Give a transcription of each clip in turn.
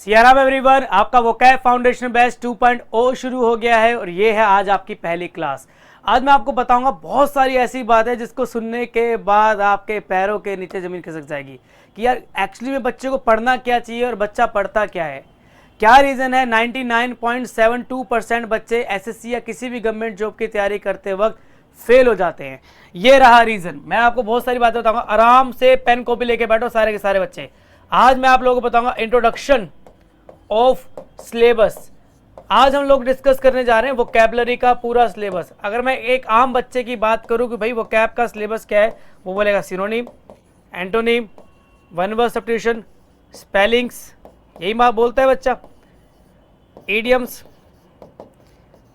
Siyaram everyone, आपका vocab foundation batch 2.0 शुरू हो गया है और ये है आज आपकी पहली क्लास। आज मैं आपको बताऊंगा बहुत सारी ऐसी बातें जिसको सुनने के बाद आपके पैरों के नीचे ज़मीन खिसक जाएगी कि यार एक्चुअली में बच्चे को पढ़ना क्या चाहिए और बच्चा पढ़ता क्या है। क्या रीज़न है 99.72% बच्चे एसएससी या किसी भी गवर्नमेंट जॉब की तैयारी करते वक्त फेल हो जाते हैं। ये रहा रीज़न। मैं आपको बहुत सारी बातें बताऊंगा, आराम से पेन कॉपी लेके बैठो सारे के सारे बच्चे। आज मैं आप लोगों को बताऊंगा इंट्रोडक्शन ऑफ सिलेबस। आज हम लोग डिस्कस करने जा रहे हैं वोकैबुलरी का पूरा सिलेबस। अगर मैं एक आम बच्चे की बात करूं कि भाई वोकैब का सिलेबस क्या है, वो बोलेगा synonym, antonym, one word substitution, spellings, यही बात बोलता है बच्चा। इडियम्स,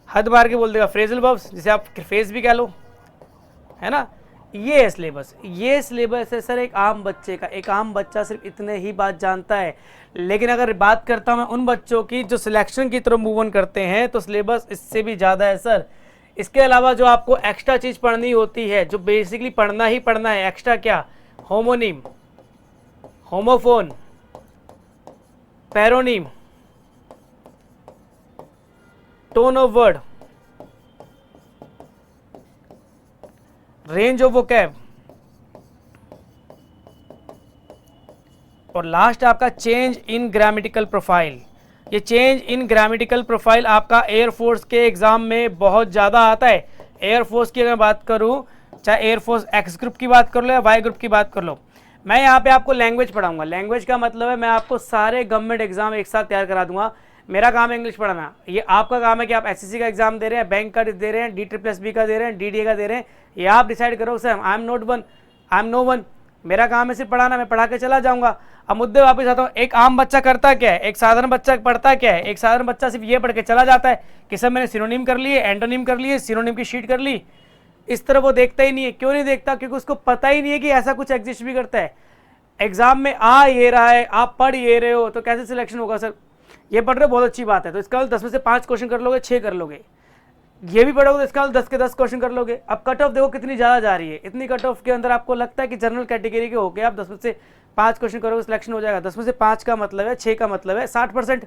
हद मार के बोल देगा फ्रेजल वर्ब्स, जिसे आप फ्रेज भी कह लो, है ना। ये है सिलेबस। ये सिलेबस है सर एक आम बच्चे का। एक आम बच्चा सिर्फ इतने ही बात जानता है। लेकिन अगर बात करता हूं मैं उन बच्चों की जो सिलेक्शन की तरफ मूव ऑन करते हैं तो सिलेबस इससे भी ज़्यादा है सर। इसके अलावा जो आपको एक्स्ट्रा चीज़ पढ़नी होती है, जो बेसिकली पढ़ना ही पढ़ना है, एक्स्ट्रा क्या, homonym, homophone, paronym, tone of word, range of vocab और लास्ट आपका चेंज इन ग्रामेटिकल प्रोफाइल। ये चेंज इन ग्रामेटिकल प्रोफाइल आपका एयरफोर्स के एग्जाम में बहुत ज़्यादा आता है। एयरफोर्स की अगर बात करूं, चाहे एयरफोर्स एक्स ग्रुप की बात कर लो या वाई ग्रुप की बात कर लो, मैं यहाँ पे आपको लैंग्वेज पढ़ाऊंगा। लैंग्वेज का मतलब है मैं आपको सारे गवर्नमेंट एग्जाम एक साथ तैयार करा दूंगा। मेरा काम है इंग्लिश पढ़ाना। ये आपका काम है कि आप एसएससी का एग्जाम दे रहे हैं, बैंक का दे रहे हैं, DSSB का दे रहे हैं, DDA का दे रहे हैं, ये आप डिसाइड करो। Sir I am no one. मेरा काम है सिर्फ पढ़ाना, मैं पढ़ा के चला जाऊंगा। अब मुद्दे वापस आता हूँ, एक आम बच्चा करता क्या है, एक साधारण बच्चा पढ़ता क्या है। एक साधारण बच्चा सिर्फ ये पढ़ के चला जाता है कि सर मैंने सिनोनिम कर लिए, एंटोनिम कर लिए, सिनोनिम की शीट कर ली। इस तरह वो देखता ही नहीं है। क्यों नहीं देखता? क्योंकि उसको पता ही नहीं है कि ऐसा कुछ एग्जिस्ट भी करता है। एग्जाम में आ ये रहा है, आप पढ़ ये रहे हो, तो कैसे सिलेक्शन होगा सर? ये पढ़ रहे हो, बहुत अच्छी बात है, तो इसका 10 में से 5 क्वेश्चन कर लोगे, 6 कर लोगे। ये भी पढ़ोगे तो इसका 10 के 10 क्वेश्चन कर लोगे। अब कट ऑफ देखो कितनी ज़्यादा जा रही है। इतनी कट ऑफ के अंदर आपको लगता है कि जनरल कैटेगरी के होके आप 10 में से 5 क्वेश्चन करोगे सिलेक्शन हो जाएगा। 10 में से 5 का मतलब है, 6 का मतलब है 60%।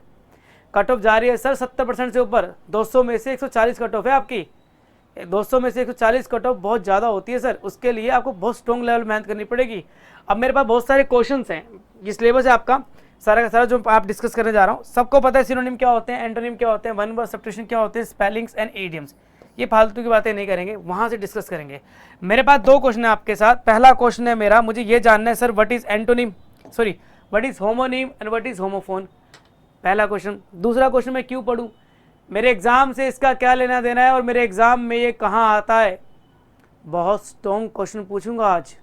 कट ऑफ जा रही है सर 70% से ऊपर। 200 में से 140 कट ऑफ है आपकी। 200 में से 140 कट ऑफ बहुत ज़्यादा होती है सर। उसके लिए आपको बहुत स्ट्रॉन्ग लेवल मेहनत करनी पड़ेगी। अब मेरे पास बहुत सारे क्वेश्चन हैं। ये सिलेबस है आपका सारा का सारा जो आप डिस्कस करने जा रहा हूँ। सबको पता है सिनोनिम क्या होते हैं, एंटोनिम क्या होते हैं, वन वर्ड सब्स्टिट्यूशन क्या होते हैं, स्पेलिंग्स एंड इडियम्स। ये फालतू की बातें नहीं करेंगे, वहाँ से डिस्कस करेंगे। मेरे पास 2 क्वेश्चन है आपके साथ। पहला क्वेश्चन है मेरा, मुझे ये जानना है sir what is antonym, sorry what is homonym and what is homophone. पहला क्वेश्चन। दूसरा क्वेश्चन मैं क्यों पढ़ूँ, मेरे एग्जाम से इसका क्या लेना देना है और मेरे एग्जाम में ये कहाँ आता है। बहुत स्ट्रॉन्ग क्वेश्चन पूछूंगा आज,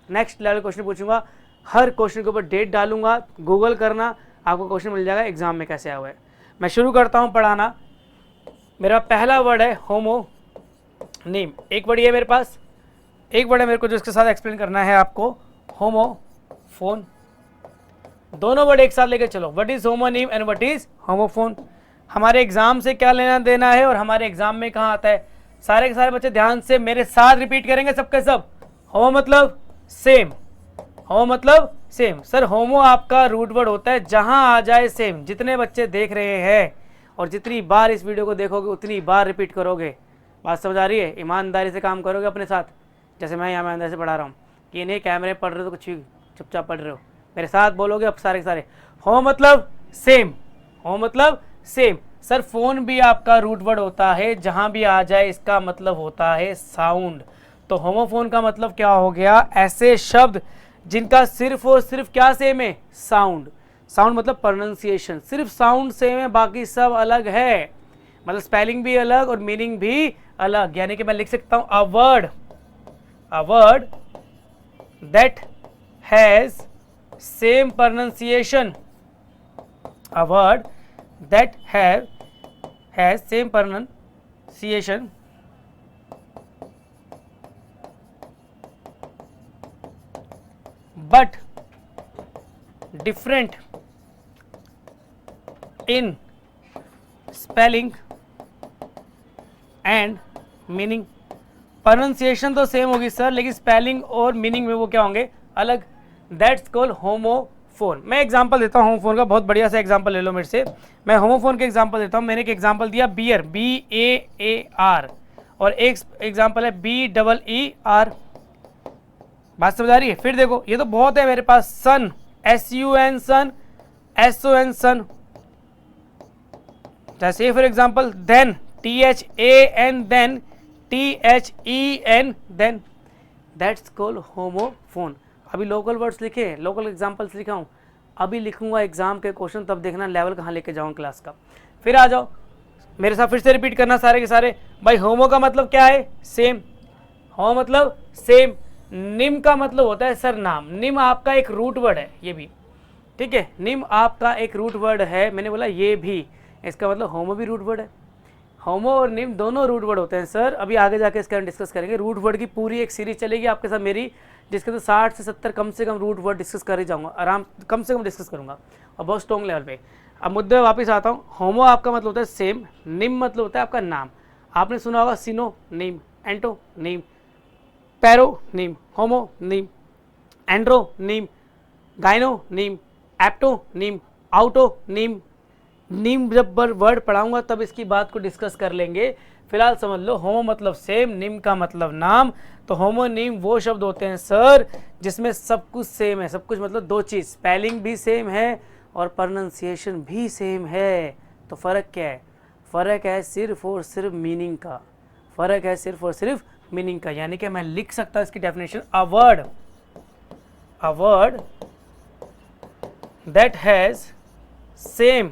नेक्स्ट लेवल क्वेश्चन पूछूंगा। हर क्वेश्चन के ऊपर डेट डालूंगा, गूगल करना, आपको क्वेश्चन मिल जाएगा एग्जाम में कैसे आया हुआ है। मैं शुरू करता हूँ पढ़ाना। मेरा पहला वर्ड है होमोनिम। एक वर्ड ये मेरे पास, एक वर्ड है मेरे को जो इसके साथ एक्सप्लेन करना है आपको, होमोफोन। दोनों वर्ड एक साथ लेकर चलो, what is homonym and what is homophone. हमारे एग्जाम से क्या लेना देना है और हमारे एग्जाम में कहाँ आता है। सारे के सारे बच्चे ध्यान से मेरे साथ रिपीट करेंगे सबके सब। होमो मतलब सेम, होमो मतलब सेम। सर होमो आपका रूट वर्ड होता है जहां आ जाए सेम। जितने बच्चे देख रहे हैं और जितनी बार इस वीडियो को देखोगे उतनी बार रिपीट करोगे। बात समझ आ रही है? ईमानदारी से काम करोगे अपने साथ, जैसे मैं यहाँ ईमानदारी से पढ़ा रहा हूँ कि नहीं कैमरे पढ़ रहे हो तो कुछ चुपचाप पढ़ रहे हो। मेरे साथ बोलोगे अब सारे के सारे। होमो मतलब सेम, होमो मतलब सेम। सर फोन भी आपका रूट वर्ड होता है, जहाँ भी आ जाए इसका मतलब होता है साउंड। तो होमोफोन का मतलब क्या हो गया, ऐसे शब्द जिनका सिर्फ और सिर्फ क्या सेम है, साउंड। साउंड मतलब प्रोनाउंसिएशन, सिर्फ साउंड सेम है, बाकी सब अलग है। मतलब स्पेलिंग भी अलग और मीनिंग भी अलग। यानी कि मैं लिख सकता हूं a word that has same pronunciation, a word that has same pronunciation but different in spelling and meaning। Pronunciation तो सेम होगी सर, लेकिन स्पेलिंग और मीनिंग में वो क्या होंगे, अलग। That's called homo phone. मैं एग्जांपल देता हूँ होमोफोन का, बहुत बढ़िया सा एग्जांपल ले लो मेरे से। मैं होमोफोन के एग्जांपल देता हूँ। मैंने एक एग्जांपल दिया बियर, BAAR, और एक एग्जांपल है BEER। बात समझ आ रही है? फिर देखो ये तो बहुत है मेरे पास, सन, SUN सन, SON सन। जैसे for example then, THAN then, THEN then, that's called homophone. अभी लोकल वर्ड्स लिखे, लोकल एग्जांपल्स लिखा हूँ, अभी लिखूंगा एग्जाम के क्वेश्चन, तब देखना लेवल कहाँ लेके जाऊँ क्लास का। फिर आ जाओ मेरे साथ, फिर से रिपीट करना सारे के सारे। भाई होमो का मतलब क्या है? सेम। होमो मतलब सेम। निम का मतलब होता है सर नाम। निम आपका एक रूट वर्ड है, ये भी ठीक है, निम आपका एक रूट वर्ड है। मैंने बोला ये भी, इसका मतलब होमो भी रूट वर्ड है। होमो और निम दोनों रूट वर्ड होते हैं सर। अभी आगे जाके इसका डिस्कस करेंगे। रूट वर्ड की पूरी एक सीरीज चलेगी आपके साथ मेरी, जिसके तो 60 से 70 कम से कम रूट वर्ड डिस्कस कर ही जाऊंगा, आराम कम से कम डिस्कस करूंगा, और बहुत स्ट्रॉन्ग लेवल पे। अब मुद्दे वापस आता हूँ। होमो आपका मतलब होता है सेम, निम मतलब होता है आपका नाम। आपने सुना होगा सिनो निम, एंटो निम, पैरो निम, होमो निम, एंड्रो निम, गाइनो निम, एप्टो निम, आउटो निम। निम जब वर्ड पढ़ाऊंगा तब इसकी बात को डिस्कस कर लेंगे। फिलहाल समझ लो होमो मतलब सेम, निम का मतलब नाम। तो होमोनिम वो शब्द होते हैं सर जिसमें सब कुछ सेम है। सब कुछ मतलब दो चीज़, स्पेलिंग भी सेम है और प्रोनाउंसिएशन भी सेम है। तो फ़र्क क्या है? फ़र्क है सिर्फ और सिर्फ मीनिंग का। फ़र्क है सिर्फ और सिर्फ मीनिंग का। यानी कि मैं लिख सकता इसकी definition, a word that has same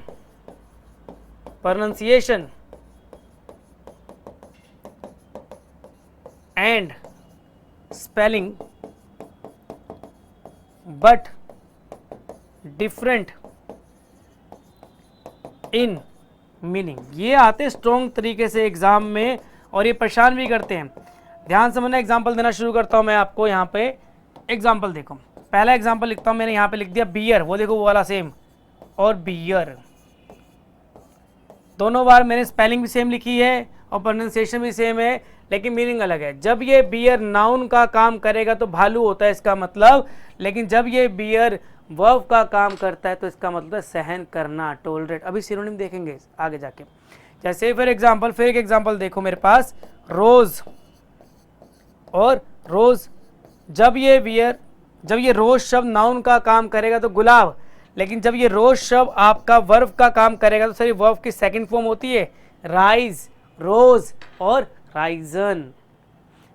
pronunciation and spelling but different in meaning। ये आते स्ट्रॉन्ग तरीके से एग्जाम में और ये परेशान भी करते हैं। ध्यान से मैंने एग्जाम्पल देना शुरू करता हूँ मैं आपको। यहाँ पे एग्जाम्पल देखो, पहला एग्जाम्पल लिखता हूँ मैंने, यहाँ पे लिख दिया बियर, वो देखो वो वाला सेम, और बियर दोनों बार मैंने स्पेलिंग भी सेम लिखी है और प्रोनाउंसिएशन भी सेम है, लेकिन मीनिंग अलग है। जब ये बियर नाउन का काम करेगा तो भालू होता है इसका मतलब, लेकिन जब ये बियर वर्ब का काम करता है तो इसका मतलब है सहन करना, टॉलरेट। अभी सिनोनिम देखेंगे आगे जाके। जैसे फॉर एग्जांपल, फिर एक एग्जांपल देखो मेरे पास, रोज और रोज। जब ये रोज शब्द नाउन का काम करेगा तो गुलाब, लेकिन जब ये रोज शब्द आपका वर्ब का काम करेगा तो सर वर्ब की सेकंड फॉर्म होती है राइज, रोज और राइजन।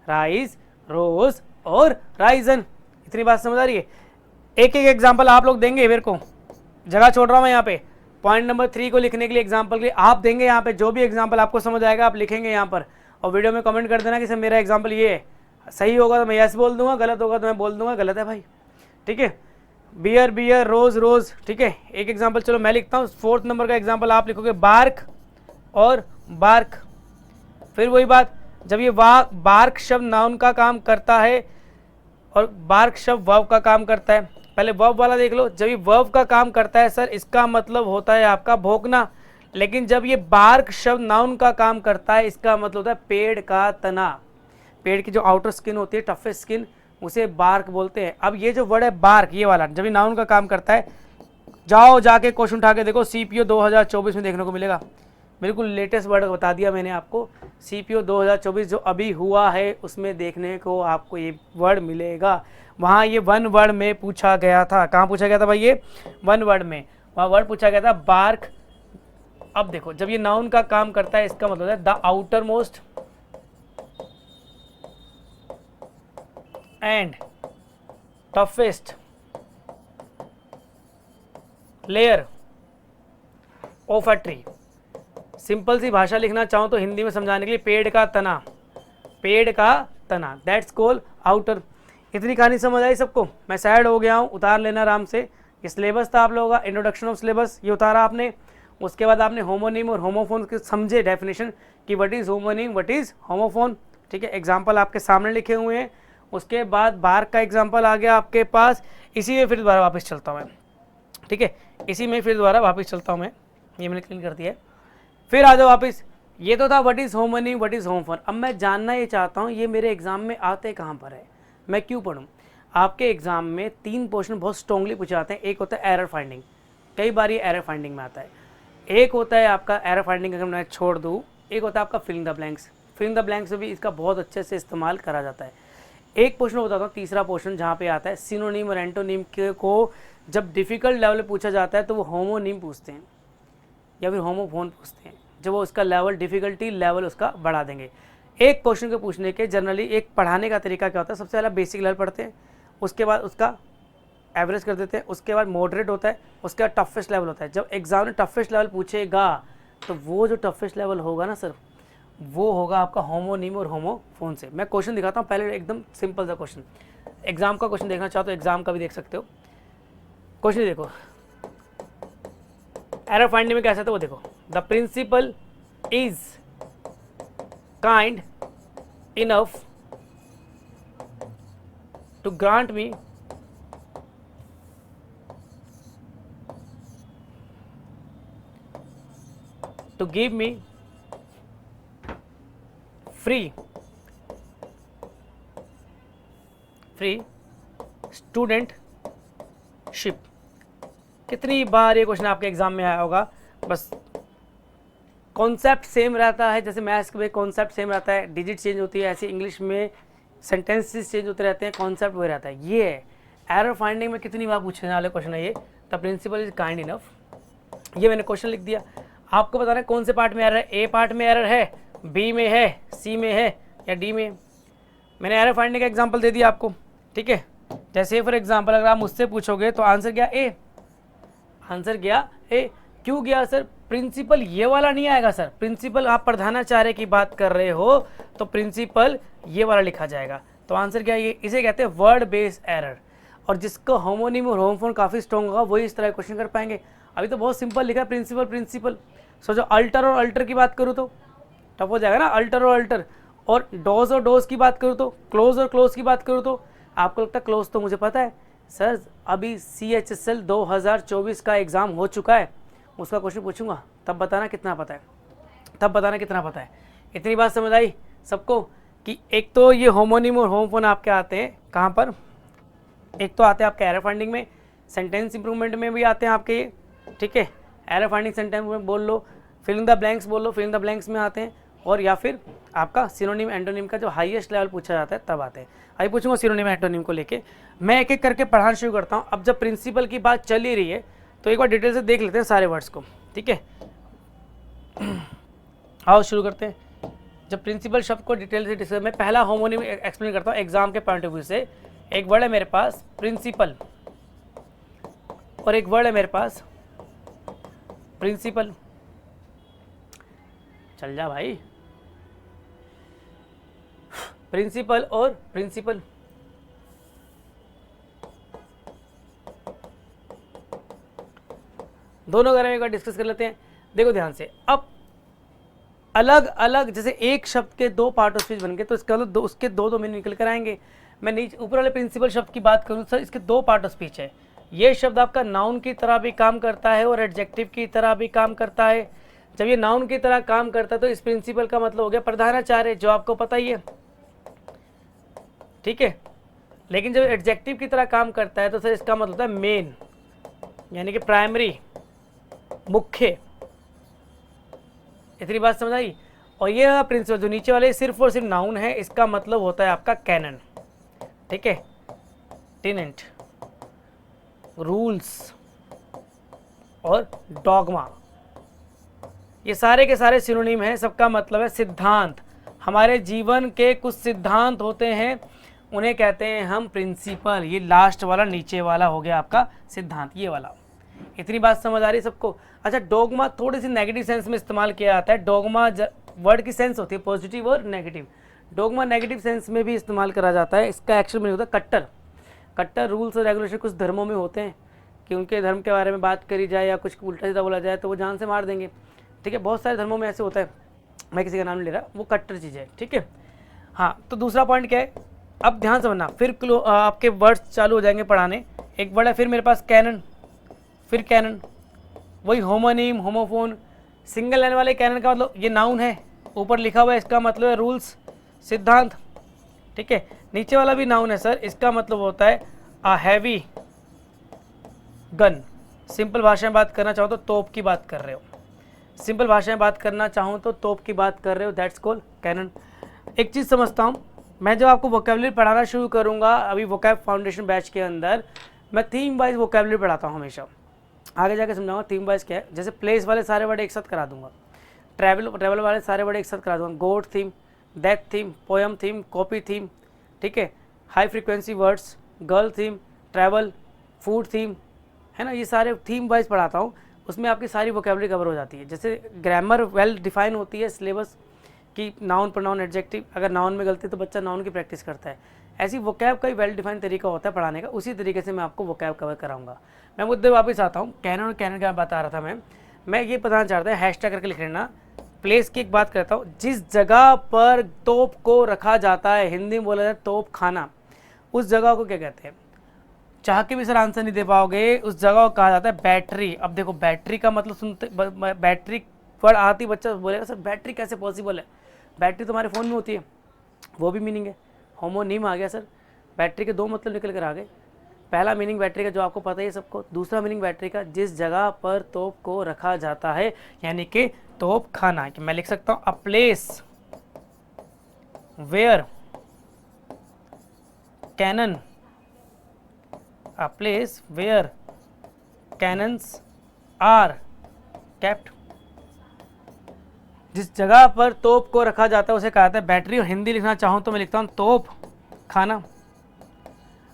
राइज, रोज और राइजन। इतनी बात समझ आ रही है? एक एक एग्जांपल आप लोग देंगे, मेरे को जगह छोड़ रहा हूं मैं यहाँ पे पॉइंट नंबर 3 को लिखने के लिए, एग्जांपल के लिए आप देंगे। यहाँ पे जो भी एग्जांपल आपको समझ आएगा आप लिखेंगे यहाँ पर, और वीडियो में कमेंट कर देना कि सर मेरा एग्जाम्पल ये है। सही होगा तो मैं यस बोल दूंगा, गलत होगा तो मैं बोल दूंगा गलत है भाई, ठीक है। बियर बियर, रोज रोज, ठीक है। एक एग्जांपल चलो मैं लिखता हूँ। 4th नंबर का एग्जांपल आप लिखोगे बार्क और बार्क। फिर वही बात, जब ये बार्क शब्द नाउन का काम करता है और बार्क शब्द वर्ब का काम करता है। पहले वर्ब वाला देख लो। जब ये वर्ब का काम करता है सर इसका मतलब होता है आपका भौंकना, लेकिन जब ये बार्क शब्द नाउन का काम करता है इसका मतलब होता है पेड़ का तना। पेड़ की जो आउटर स्किन होती है, टफेस्ट स्किन, उसे बार्क बोलते हैं। अब ये जो वर्ड है बार्क, ये वाला जब ये नाउन का काम करता है, जाओ जाके क्वेश्चन उठा के देखो, CPO 2024 में देखने को मिलेगा। बिल्कुल लेटेस्ट वर्ड बता दिया मैंने आपको। CPO 2024 जो अभी हुआ है उसमें देखने को आपको ये वर्ड मिलेगा। वहाँ ये 1 वर्ड में पूछा गया था। कहाँ पूछा गया था भाई? ये 1 वर्ड में, वहाँ वर्ड पूछा गया था बार्क। अब देखो जब ये नाउन का काम करता है इसका मतलब है the outermost and toughest layer of a tree. Simple सी भाषा लिखना चाहूँ तो हिंदी में समझाने के लिए, पेड़ का तना, पेड़ का तना, दैट्स कॉल्ड आउटर। इतनी कहानी समझ आई सबको? मैं सैड हो गया हूँ, उतार लेना आराम से। ये सिलेबस था आप लोगों का, इंट्रोडक्शन ऑफ सिलेबस, ये उतारा आपने। उसके बाद आपने होमोनिम और होमोफोन के समझे डेफिनेशन कि what is homonym, what is homophone, ठीक है। एग्जाम्पल आपके सामने लिखे हुए हैं। उसके बाद बार्क का एग्जाम्पल आ गया आपके पास। इसी में फिर दोबारा वापस चलता हूँ मैं, ठीक है। इसी में फिर दोबारा वापस चलता हूँ मैं, ये मैंने क्लीन कर दिया है। फिर आ जाओ वापस। ये तो था what is homonym, what is homophone. अब मैं जानना ये चाहता हूँ ये मेरे एग्जाम में आते कहाँ पर है, मैं क्यों पढ़ूँ? आपके एग्जाम में 3 क्वेश्चन बहुत स्ट्रांगली पूछे जाते हैं। एक होता है एरर फाइंडिंग, कई बार ये एरर फाइंडिंग में आता है। एक होता है आपका एरर फाइंडिंग, अगर मैं छोड़ दूँ, एक होता है आपका filling the blanks. Filling the blanks में भी इसका बहुत अच्छे से इस्तेमाल करा जाता है। एक क्वेश्चन बताता हूँ, तीसरा क्वेश्चन जहाँ पे आता है सिनोनिम और एंटोनिम को जब डिफ़िकल्ट लेवल पे पूछा जाता है तो वो होमोनिम पूछते हैं या फिर होमोफोन पूछते हैं, जब वो उसका लेवल डिफ़िकल्टी लेवल उसका बढ़ा देंगे। एक क्वेश्चन को पूछने के जनरली एक पढ़ाने का तरीका क्या होता है, सबसे पहले बेसिक लेवल पढ़ते हैं, उसके बाद उसका एवरेज कर देते हैं, उसके बाद मॉडरेट होता है, उसके बाद टफेस्ट लेवल होता है। जब एग्जाम में टफेस्ट लेवल पूछेगा तो वो जो टफेस्ट लेवल होगा ना सर, वो होगा आपका होमोनिम और होमोफोन से। मैं क्वेश्चन दिखाता हूँ, पहले एकदम सिंपल सा क्वेश्चन, एग्जाम का क्वेश्चन देखना चाहो तो एग्जाम का भी देख सकते हो। क्वेश्चन देखो, एरर फाइंडिंग में कैसा था वो देखो, the principal is kind enough to grant me to give me free studentship। कितनी बार ये क्वेश्चन आपके एग्जाम में आया होगा। बस कॉन्सेप्ट सेम रहता है, जैसे मैथ्स में कॉन्सेप्ट सेम रहता है, डिजिट चेंज होती है, ऐसे इंग्लिश में सेंटेंसेस चेंज होते रहते हैं, कॉन्सेप्ट वही रहता है। ये है एरर फाइंडिंग में कितनी बार पूछने वाले क्वेश्चन है ये, the principal is kind enough. ये मैंने क्वेश्चन लिख दिया, आपको बताना है कौन से पार्ट में एरर है। ए पार्ट में एरर है, बी में है, सी में है या डी में। मैंने एरर फाइंडिंग का एग्जांपल दे दिया आपको, ठीक है। जैसे फॉर एग्जांपल अगर आप मुझसे पूछोगे तो आंसर गया ए, आंसर गया ए। क्यों गया सर? प्रिंसिपल ये वाला नहीं आएगा सर, प्रिंसिपल आप प्रधानाचार्य की बात कर रहे हो तो प्रिंसिपल ये वाला लिखा जाएगा, तो आंसर क्या ये, इसे कहते हैं वर्ड बेस्ड एरर। और जिसका होमोनिम और होमोफोन काफ़ी स्ट्रॉन्ग होगा वही इस तरह क्वेश्चन कर पाएंगे। अभी तो बहुत सिंपल लिखा है प्रिंसिपल प्रिंसिपल। सो जो अल्टर और अल्टर की बात करूँ तो टफ हो जाएगा ना, अल्टर और अल्टर। और डोज और डोज की बात करूँ तो, क्लोज और क्लोज की बात करूँ तो, आपको लगता है क्लोज तो मुझे पता है सर, अभी CHSL 2024 का एग्ज़ाम हो चुका है, उसका क्वेश्चन पूछूंगा तब बताना कितना पता है, तब बताना कितना पता है। इतनी बात समझ आई सबको कि एक तो ये होमोनिम और होमोफोन आपके आते हैं कहाँ पर, एक तो आते हैं आपके एरर फाइंडिंग में, सेंटेंस इंप्रूवमेंट में भी आते हैं आपके ये, ठीक है। एरर फाइंडिंग सेंटेंस में बोल लो, फिलिंग द ब्लैंक्स बोल लो, फिलिंग द ब्लैंक्स में आते हैं, और या फिर आपका सिनोनिम एंटोनिम का जो हाईएस्ट लेवल पूछा जाता है तब आते हैं। अभी पूछूंगा सिनोनिम एंटोनिम को लेके, मैं एक एक करके पढ़ाना शुरू करता हूँ। अब जब प्रिंसिपल की बात चल ही रही है तो एक बार डिटेल से देख लेते हैं सारे वर्ड्स को, ठीक है। आओ शुरू करते हैं। जब प्रिंसिपल शब्द को डिटेल से डिस्कस, मैं पहला होमोनिम एक्सप्लेन करता हूँ एग्जाम के पॉइंट ऑफ व्यू से। एक वर्ड है मेरे पास प्रिंसिपल और एक वर्ड है मेरे पास प्रिंसिपल। चल जा भाई, प्रिंसिपल और प्रिंसिपल। दोनों के बारे में एक बार डिस्कस कर लेते हैं। देखो ध्यान से, अब अलग अलग जैसे एक शब्द के दो पार्ट ऑफ स्पीच बन गए तो इसका मतलब उसके दो मीनिंग निकल कर आएंगे। मैं नीचे ऊपर वाले प्रिंसिपल शब्द की बात करूं सर, इसके दो पार्ट ऑफ स्पीच है। ये शब्द आपका नाउन की तरह भी काम करता है और एडजेक्टिव की तरह भी काम करता है। जब ये नाउन की तरह काम करता है तो इस प्रिंसिपल का मतलब हो गया प्रधानाचार्य, जो आपको पता ही है, ठीक है। लेकिन जब एडजेक्टिव की तरह काम करता है तो सर इसका मतलब होता है मेन, यानी कि प्राइमरी, मुख्य। इतनी बात समझ आई। और ये प्रिंसिपल जो नीचे वाले सिर्फ और सिर्फ नाउन है, इसका मतलब होता है आपका कैनन, ठीक है, टेनेंट, रूल्स और डॉगमा। ये सारे के सारे सिनोनिम हैं, सबका मतलब है सिद्धांत। हमारे जीवन के कुछ सिद्धांत होते हैं, उन्हें कहते हैं हम प्रिंसिपल। ये लास्ट वाला नीचे वाला हो गया आपका सिद्धांत, ये वाला। इतनी बात समझ आ रही है सबको? अच्छा, डोगमा थोड़ी सी नेगेटिव सेंस में इस्तेमाल किया जाता है। डोगमा वर्ड की सेंस होती है पॉजिटिव और नेगेटिव। डोगमा नेगेटिव सेंस में भी इस्तेमाल करा जाता है। इसका एक्शन में होता है कट्टर। कट्टर रूल्स और रेगुलेशन कुछ धर्मों में होते हैं कि उनके धर्म के बारे में बात करी जाए या कुछ उल्टा सीधा बोला जाए तो वो जान से मार देंगे, ठीक है। बहुत सारे धर्मों में ऐसे होता है, मैं किसी का नाम नहीं ले रहा, वो कट्टर चीज़ है, ठीक है। हाँ, तो दूसरा पॉइंट क्या है, अब ध्यान समझना, फिर आपके वर्ड्स चालू हो जाएंगे पढ़ाने। एक वर्ड है फिर मेरे पास कैनन, फिर कैनन, वही होमोनिम, होमोफोन। सिंगल लाइन वाले कैनन का मतलब ये नाउन है, ऊपर लिखा हुआ है, इसका मतलब है रूल्स, सिद्धांत, ठीक है। नीचे वाला भी नाउन है सर, इसका मतलब होता है अ हैवी गन। सिंपल भाषा में बात करना चाहो तो तोप की बात कर रहे हो, सिंपल भाषा में बात करना चाहूँ तो तोप की बात कर रहे हो, दैट्स कॉल्ड कैनन। एक चीज़ समझता हूँ, मैं जब आपको वोकेबलरी पढ़ाना शुरू करूँगा अभी वोकैब फाउंडेशन बैच के अंदर, मैं थीम वाइज वोकेबलरी पढ़ाता हूँ हमेशा। आगे जाके समझाऊंगा थीम वाइज क्या है। जैसे प्लेस वाले सारे वर्ड एक साथ करा दूंगा, ट्रैवल वाले सारे वर्ड एक साथ करा दूंगा, गोड theme, death theme, poem theme, copy theme, ठीक है, high frequency words, girl theme, travel, food theme, है ना, ये सारे थीम वाइज पढ़ाता हूँ। उसमें आपकी सारी वोकेबलरी कवर हो जाती है। जैसे ग्रामर वेल डिफाइन होती है सिलेबस की, नाउन प्रोनाउन एडजेक्टिव, अगर नाउन में गलती तो बच्चा नाउन की प्रैक्टिस करता है। ऐसी वोकैब का ही वेल डिफाइंड तरीका होता है पढ़ाने का, उसी तरीके से मैं आपको वोकैब कवर कराऊंगा। मैं मुद्दे वापस आता हूँ, कैनन और कैनन क्या बता रहा था मैं ये बताना चाहता है, हैशटैग करके लिख लेना। प्लेस की एक बात करता हूँ, जिस जगह पर तोप को रखा जाता है, हिंदी में बोला जाता है तोप खाना, उस जगह को क्या कहते हैं? चाह के भी सर आंसर नहीं दे पाओगे, उस जगह को कहा जाता है बैटरी। अब देखो बैटरी का मतलब सुनते, बैटरी वर्ड आती बच्चा बोलेगा सर बैटरी कैसे पॉसिबल है, बैटरी तुम्हारे फ़ोन में होती है, वो भी मीनिंग है। होमोनीम आ गया सर, बैटरी के दो मतलब निकल कर आ गए। पहला मीनिंग बैटरी का जो आपको पता ही है सबको, दूसरा मीनिंग बैटरी का जिस जगह पर तोप को रखा जाता है, यानी कि तोप खाना। कि मैं लिख सकता हूँ a place where cannon, a place where cannons are kept. जिस जगह पर तोप को रखा जाता है उसे कहा जाता है बैटरी। और हिंदी लिखना चाहूँ तो मैं लिखता हूँ तोप खाना।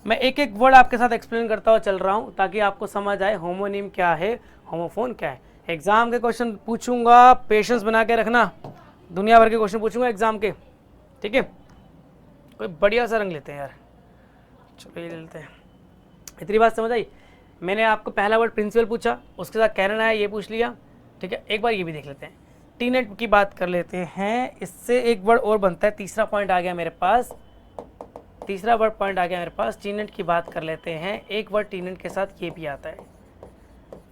मैं एक एक वर्ड आपके साथ एक्सप्लेन करता हुआ चल रहा हूँ ताकि आपको समझ आए होमोनिम क्या है, होमोफोन क्या है। एग्जाम के क्वेश्चन पूछूंगा, पेशेंस बना के रखना, दुनिया भर के क्वेश्चन पूछूंगा एग्जाम के, ठीक है। कोई बढ़िया सा रंग लेते हैं यार, चलो ये लेते हैं। इतनी बात समझ आई। मैंने आपको पहला वर्ड प्रिंसिपल पूछा, उसके साथ कैनन आया, ये पूछ लिया, ठीक है। एक बार ये भी देख लेते हैं, टीनेट की बात कर लेते हैं। इससे एक वर्ड और बनता है, तीसरा पॉइंट आ गया मेरे पास, तीसरा वर्ड पॉइंट आ गया मेरे पास। टीनेट की बात कर लेते हैं। एक वर्ड टीनेट के साथ ये भी आता है,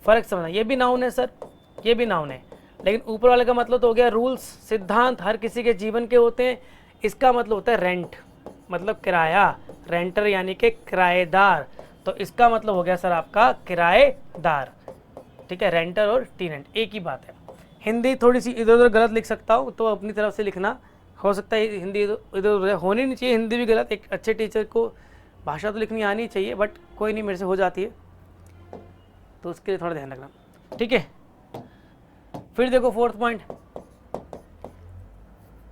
फर्क समझना। ये भी नाउन है सर, ये भी नाउन है, लेकिन ऊपर वाले का मतलब तो हो गया रूल्स, सिद्धांत, हर किसी के जीवन के होते हैं। इसका मतलब होता है रेंट, मतलब किराया, रेंटर यानी कि किराएदार। तो इसका मतलब हो गया सर आपका किराएदार, ठीक है। रेंटर और टीनेंट एक ही बात है। हिंदी थोड़ी सी इधर उधर गलत लिख सकता हूँ तो अपनी तरफ से लिखना, हो सकता है हिंदी इधर उधर होनी नहीं चाहिए, हिंदी भी गलत। एक अच्छे टीचर को भाषा तो लिखनी आनी चाहिए, बट कोई नहीं, मेरे से हो जाती है, तो उसके लिए थोड़ा ध्यान रखना, ठीक है। फिर देखो फोर्थ पॉइंट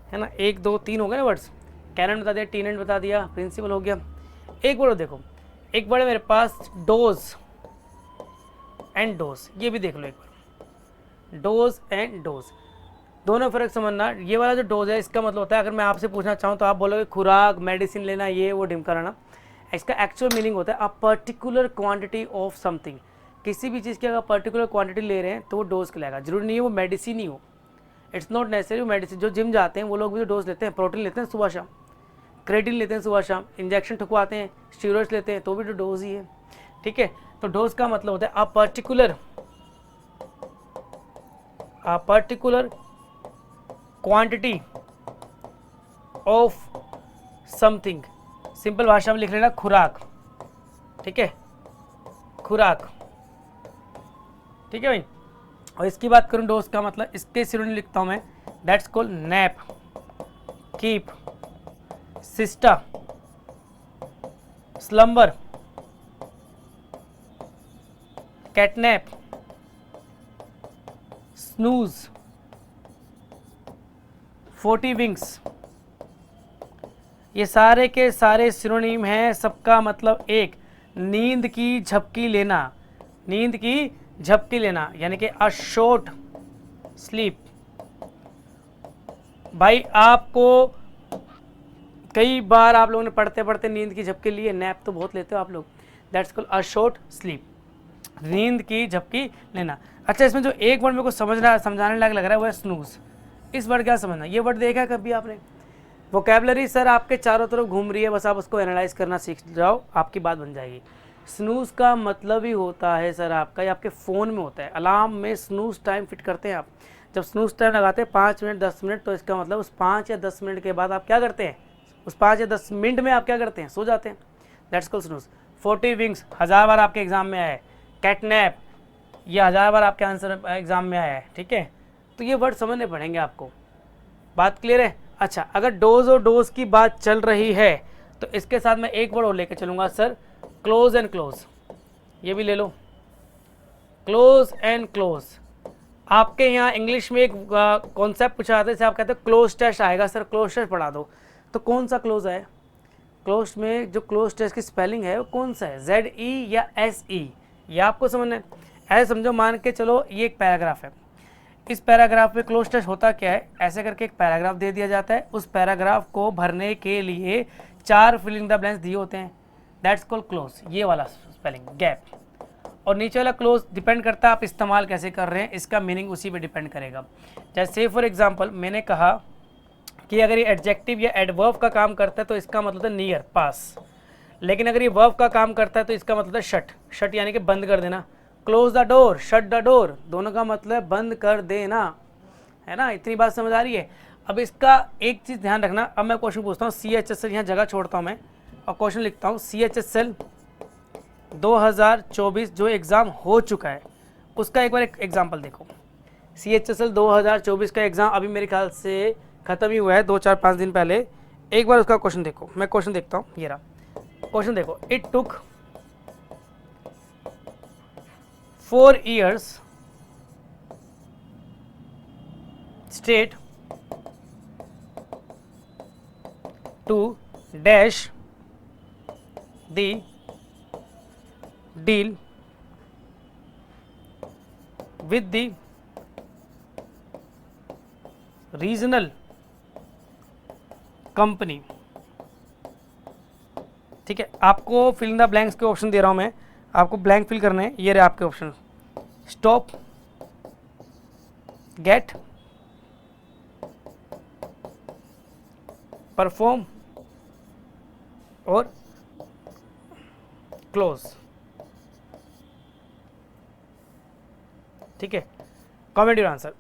है ना, 1 2 3 हो गए ना वर्ड्स। कैनन बता दिया, टीनेंट बता दिया, प्रिंसिपल हो गया। एक वर्ड देखो, एक वर्ड है मेरे पास डोज एंड डोज, ये भी देख लो एक बार, डोज एंड डोज, दोनों फर्क समझना। ये वाला जो डोज है इसका मतलब होता है, अगर मैं आपसे पूछना चाहूँ तो आप बोलोगे खुराक, मेडिसिन लेना, ये वो ढिमका रहना। इसका एक्चुअल मीनिंग होता है a particular quantity of something. किसी भी चीज़ की अगर पर्टिकुलर क्वांटिटी ले रहे हैं तो वो डोज कहलाएगा। जरूरी नहीं है वो मेडिसिन ही हो, इट्स नॉट नेसेसरी मेडिसिन। जो जिम जाते हैं वो लोग भी डोज लेते हैं, प्रोटीन लेते हैं सुबह शाम, क्रेटिन लेते हैं सुबह शाम, इंजेक्शन ठुकवाते हैं, स्टीरॉइड्स लेते हैं, तो भी तो डोज ही है, ठीक है। तो डोज का मतलब होता है a particular quantity of something. Simple भाषा में लिख लेना खुराक, ठीक है, खुराक, ठीक है भाई। और इसकी बात करूं डोज का मतलब, इसके सिनोनिम लिखता हूं मैं, that's called nap, keep, sister, slumber, CatNap, snooze, 40 wings. ये सारे के सारे सिनोनिम हैं, सबका मतलब एक, नींद की झपकी लेना, नींद की झपकी लेना, यानी कि अ शॉर्ट स्लीप। भाई आपको कई बार आप लोगों ने पढ़ते पढ़ते नींद की झपकी ली है, नैप तो बहुत लेते हो आप लोग, that's called a short sleep, नींद की झपकी लेना। अच्छा, इसमें जो एक वर्ड मेरे को समझाने लायक लग रहा है वो है स्नूज। इस वर्ड क्या समझना, ये वर्ड देखा है कभी आपने? वोकैबलरी सर आपके चारों तरफ घूम रही है, बस आप उसको एनालाइज करना सीख जाओ, आपकी बात बन जाएगी। स्नूज का मतलब ही होता है सर आपका, ये आपके फ़ोन में होता है, अलार्म में स्नूज टाइम फिट करते हैं आप। जब स्नूज टाइम लगाते हैं 5 मिनट 10 मिनट, तो इसका मतलब उस 5 या 10 मिनट के बाद आप क्या करते हैं, उस 5 या 10 मिनट में आप क्या करते हैं, सो जाते हैं। That's called snooze. 40 विंग्स 1000 बार आपके एग्जाम में आया है। कैटनैप ये 1000 बार आपके आंसर एग्जाम में आया है, ठीक है। तो ये वर्ड समझने पड़ेंगे आपको। बात क्लियर है? अच्छा, अगर डोज और डोज की बात चल रही है तो इसके साथ मैं एक वर्ड और लेके चलूंगा सर, क्लोज एंड क्लोज। ये भी ले लो, क्लोज एंड क्लोज। आपके यहाँ इंग्लिश में एक कॉन्सेप्ट पूछा जाता है, जैसे आप कहते हैं क्लोज टेस्ट आएगा सर, क्लोज टेस्ट पढ़ा दो। तो कौन सा क्लोज है? क्लोज में जो क्लोज टेस्ट की स्पेलिंग है वो कौन सा है, ZE या SE? ये आपको समझना है। ऐसे समझो, मान के चलो ये एक पैराग्राफ है, इस पैराग्राफ में क्लोज टेस्ट होता क्या है, ऐसे करके एक पैराग्राफ दे दिया जाता है, उस पैराग्राफ को भरने के लिए 4 फिलिंग द ब्लैंक्स दिए होते हैं। दैट्स कॉल्ड क्लोज, ये वाला स्पेलिंग गैप। और नीचे वाला क्लोज डिपेंड करता है आप इस्तेमाल कैसे कर रहे हैं, इसका मीनिंग उसी पे डिपेंड करेगा। जैसे फॉर एग्जांपल मैंने कहा कि अगर ये एडजेक्टिव या एडवर्ब का काम करता है तो इसका मतलब है नियर, पास। लेकिन अगर ये वर्ब का काम करता है तो इसका मतलब है शट, शट यानी कि बंद कर देना। Close the door, shut the door, दोनों का मतलब बंद कर देना, है ना। इतनी बात समझ आ रही है? अब इसका एक चीज़ ध्यान रखना। अब मैं क्वेश्चन पूछता हूँ, CHSL यहाँ जगह छोड़ता हूँ मैं और क्वेश्चन लिखता हूँ। CHSL 2024 जो एग्ज़ाम हो चुका है उसका एक बार एग्जाम्पल देखो। CHSL 2024 का एग्ज़ाम अभी मेरे ख्याल से ख़त्म ही हुआ है, 2-4-5 दिन पहले। एक बार उसका क्वेश्चन देखो। मैं क्वेश्चन देखता हूँ, ये रहा क्वेश्चन देखो। It took 4 years state to dash the deal with the regional company। ठीक है, आपको फिल इन द ब्लैंक्स के ऑप्शन दे रहा हूं मैं, आपको ब्लैंक फिल करने हैं। ये रहे आपके ऑप्शन, स्टॉप, गेट, परफॉर्म और क्लोज। ठीक है, कमेंट योर आंसर।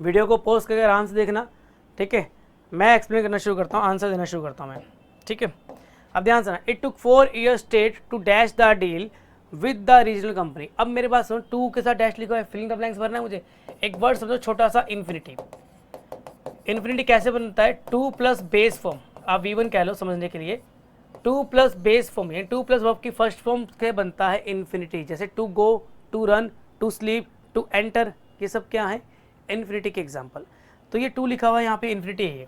वीडियो को पॉज करके आराम से देखना, ठीक है। मैं एक्सप्लेन करना शुरू करता हूँ, आंसर देना शुरू करता हूँ मैं, ठीक है। अब ध्यान से, it took 4 years state to dash the deal with the regional company. अब मेरे पास सुनो, 2 के साथ डैश लिखा है, फिलिंग द ब्लैंक्स भरना है मुझे। एक वर्ड समझो छोटा सा, इन्फिनिटी। इन्फिनिटी कैसे बनता है? 2 प्लस बेस फॉर्म, आप V1 कह लो समझने के लिए। 2 प्लस बेस फॉर्म यानी 2 प्लस वर्ब की फर्स्ट फॉर्म से बनता है इन्फिनिटी। जैसे to go, to run, to sleep, to enter, ये सब क्या है? इन्फिनिटी के एग्जाम्पल। तो ये 2 लिखा हुआ है यहाँ पे, इन्फिनिटी है।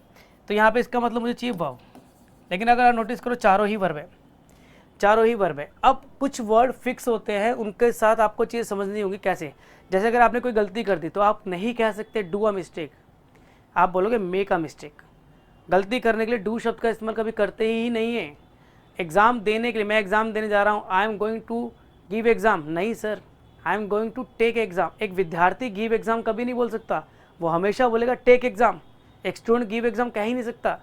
तो यहाँ पे इसका मतलब मुझे चाहिए वर्ब, लेकिन अगर आप नोटिस करो चारों ही वर्ब है, चारों ही वर्ब है। अब कुछ वर्ड फिक्स होते हैं, उनके साथ आपको चीज़ समझनी होगी कैसे। जैसे अगर आपने कोई गलती कर दी तो आप नहीं कह सकते डू अ मिस्टेक, आप बोलोगे मेक अ मिस्टेक। गलती करने के लिए डू शब्द का इस्तेमाल कभी करते ही नहीं है। एग्ज़ाम देने के लिए, मैं एग्ज़ाम देने जा रहा हूँ, I am going to give exam, नहीं sir, I am going to take exam. एक विद्यार्थी गिव एग्ज़ाम कभी नहीं बोल सकता, वो हमेशा बोलेगा टेक एग्ज़ाम। एक स्टूडेंट गिव एग्ज़ाम कह ही नहीं सकता,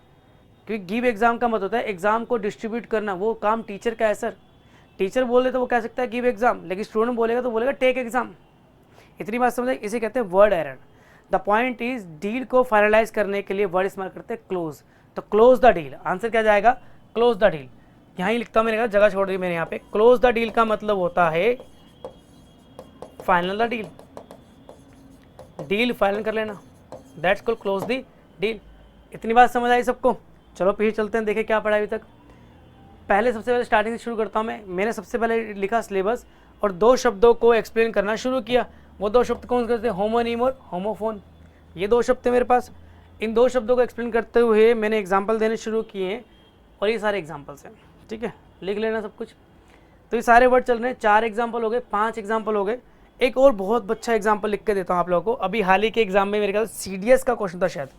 क्योंकि गिव एग्ज़ाम का मतलब होता है एग्ज़ाम को डिस्ट्रीब्यूट करना, वो काम टीचर का है सर। टीचर बोल दे तो वो कह सकता है गिव एग्ज़ाम, लेकिन स्टूडेंट बोलेगा तो बोलेगा टेक एग्ज़ाम। इतनी बात समझे, इसे कहते हैं word error. The point is, deal को फाइनलाइज करने के लिए वर्ड इस्तेमाल करते हैं क्लोज। तो क्लोज द डील, आंसर क्या जाएगा? Close the deal. यहाँ ही लिखता हूँ, मैंने जगह छोड़ दी मैंने यहाँ पे। क्लोज द डील का मतलब होता है final the deal, deal final कर लेना, that's called close the deal. इतनी बात समझ आई सबको? चलो पीछे चलते हैं, देखें क्या पढ़ा अभी तक। पहले सबसे पहले स्टार्टिंग से शुरू करता हूँ मैं। मैंने सबसे पहले लिखा सिलेबस और 2 शब्दों को एक्सप्लेन करना शुरू किया। वो 2 शब्द कौन करते हैं? होमोनीम और होमोफोन। ये 2 शब्द थे मेरे पास। इन 2 शब्दों को एक्सप्लेन करते हुए मैंने एग्जाम्पल देने शुरू किए हैं, और ये सारे एग्जाम्पल्स हैं, ठीक है। लिख लेना सब कुछ। तो ये सारे वर्ड चल रहे हैं, 4 एग्जाम्पल हो गए, 5 एग्जाम्पल हो गए। एक और बहुत अच्छा एग्जाम्पल लिख के देता हूँ आप लोगों को। अभी हाल ही के एग्जाम में मेरे ख्याल CDS का क्वेश्चन था शायद,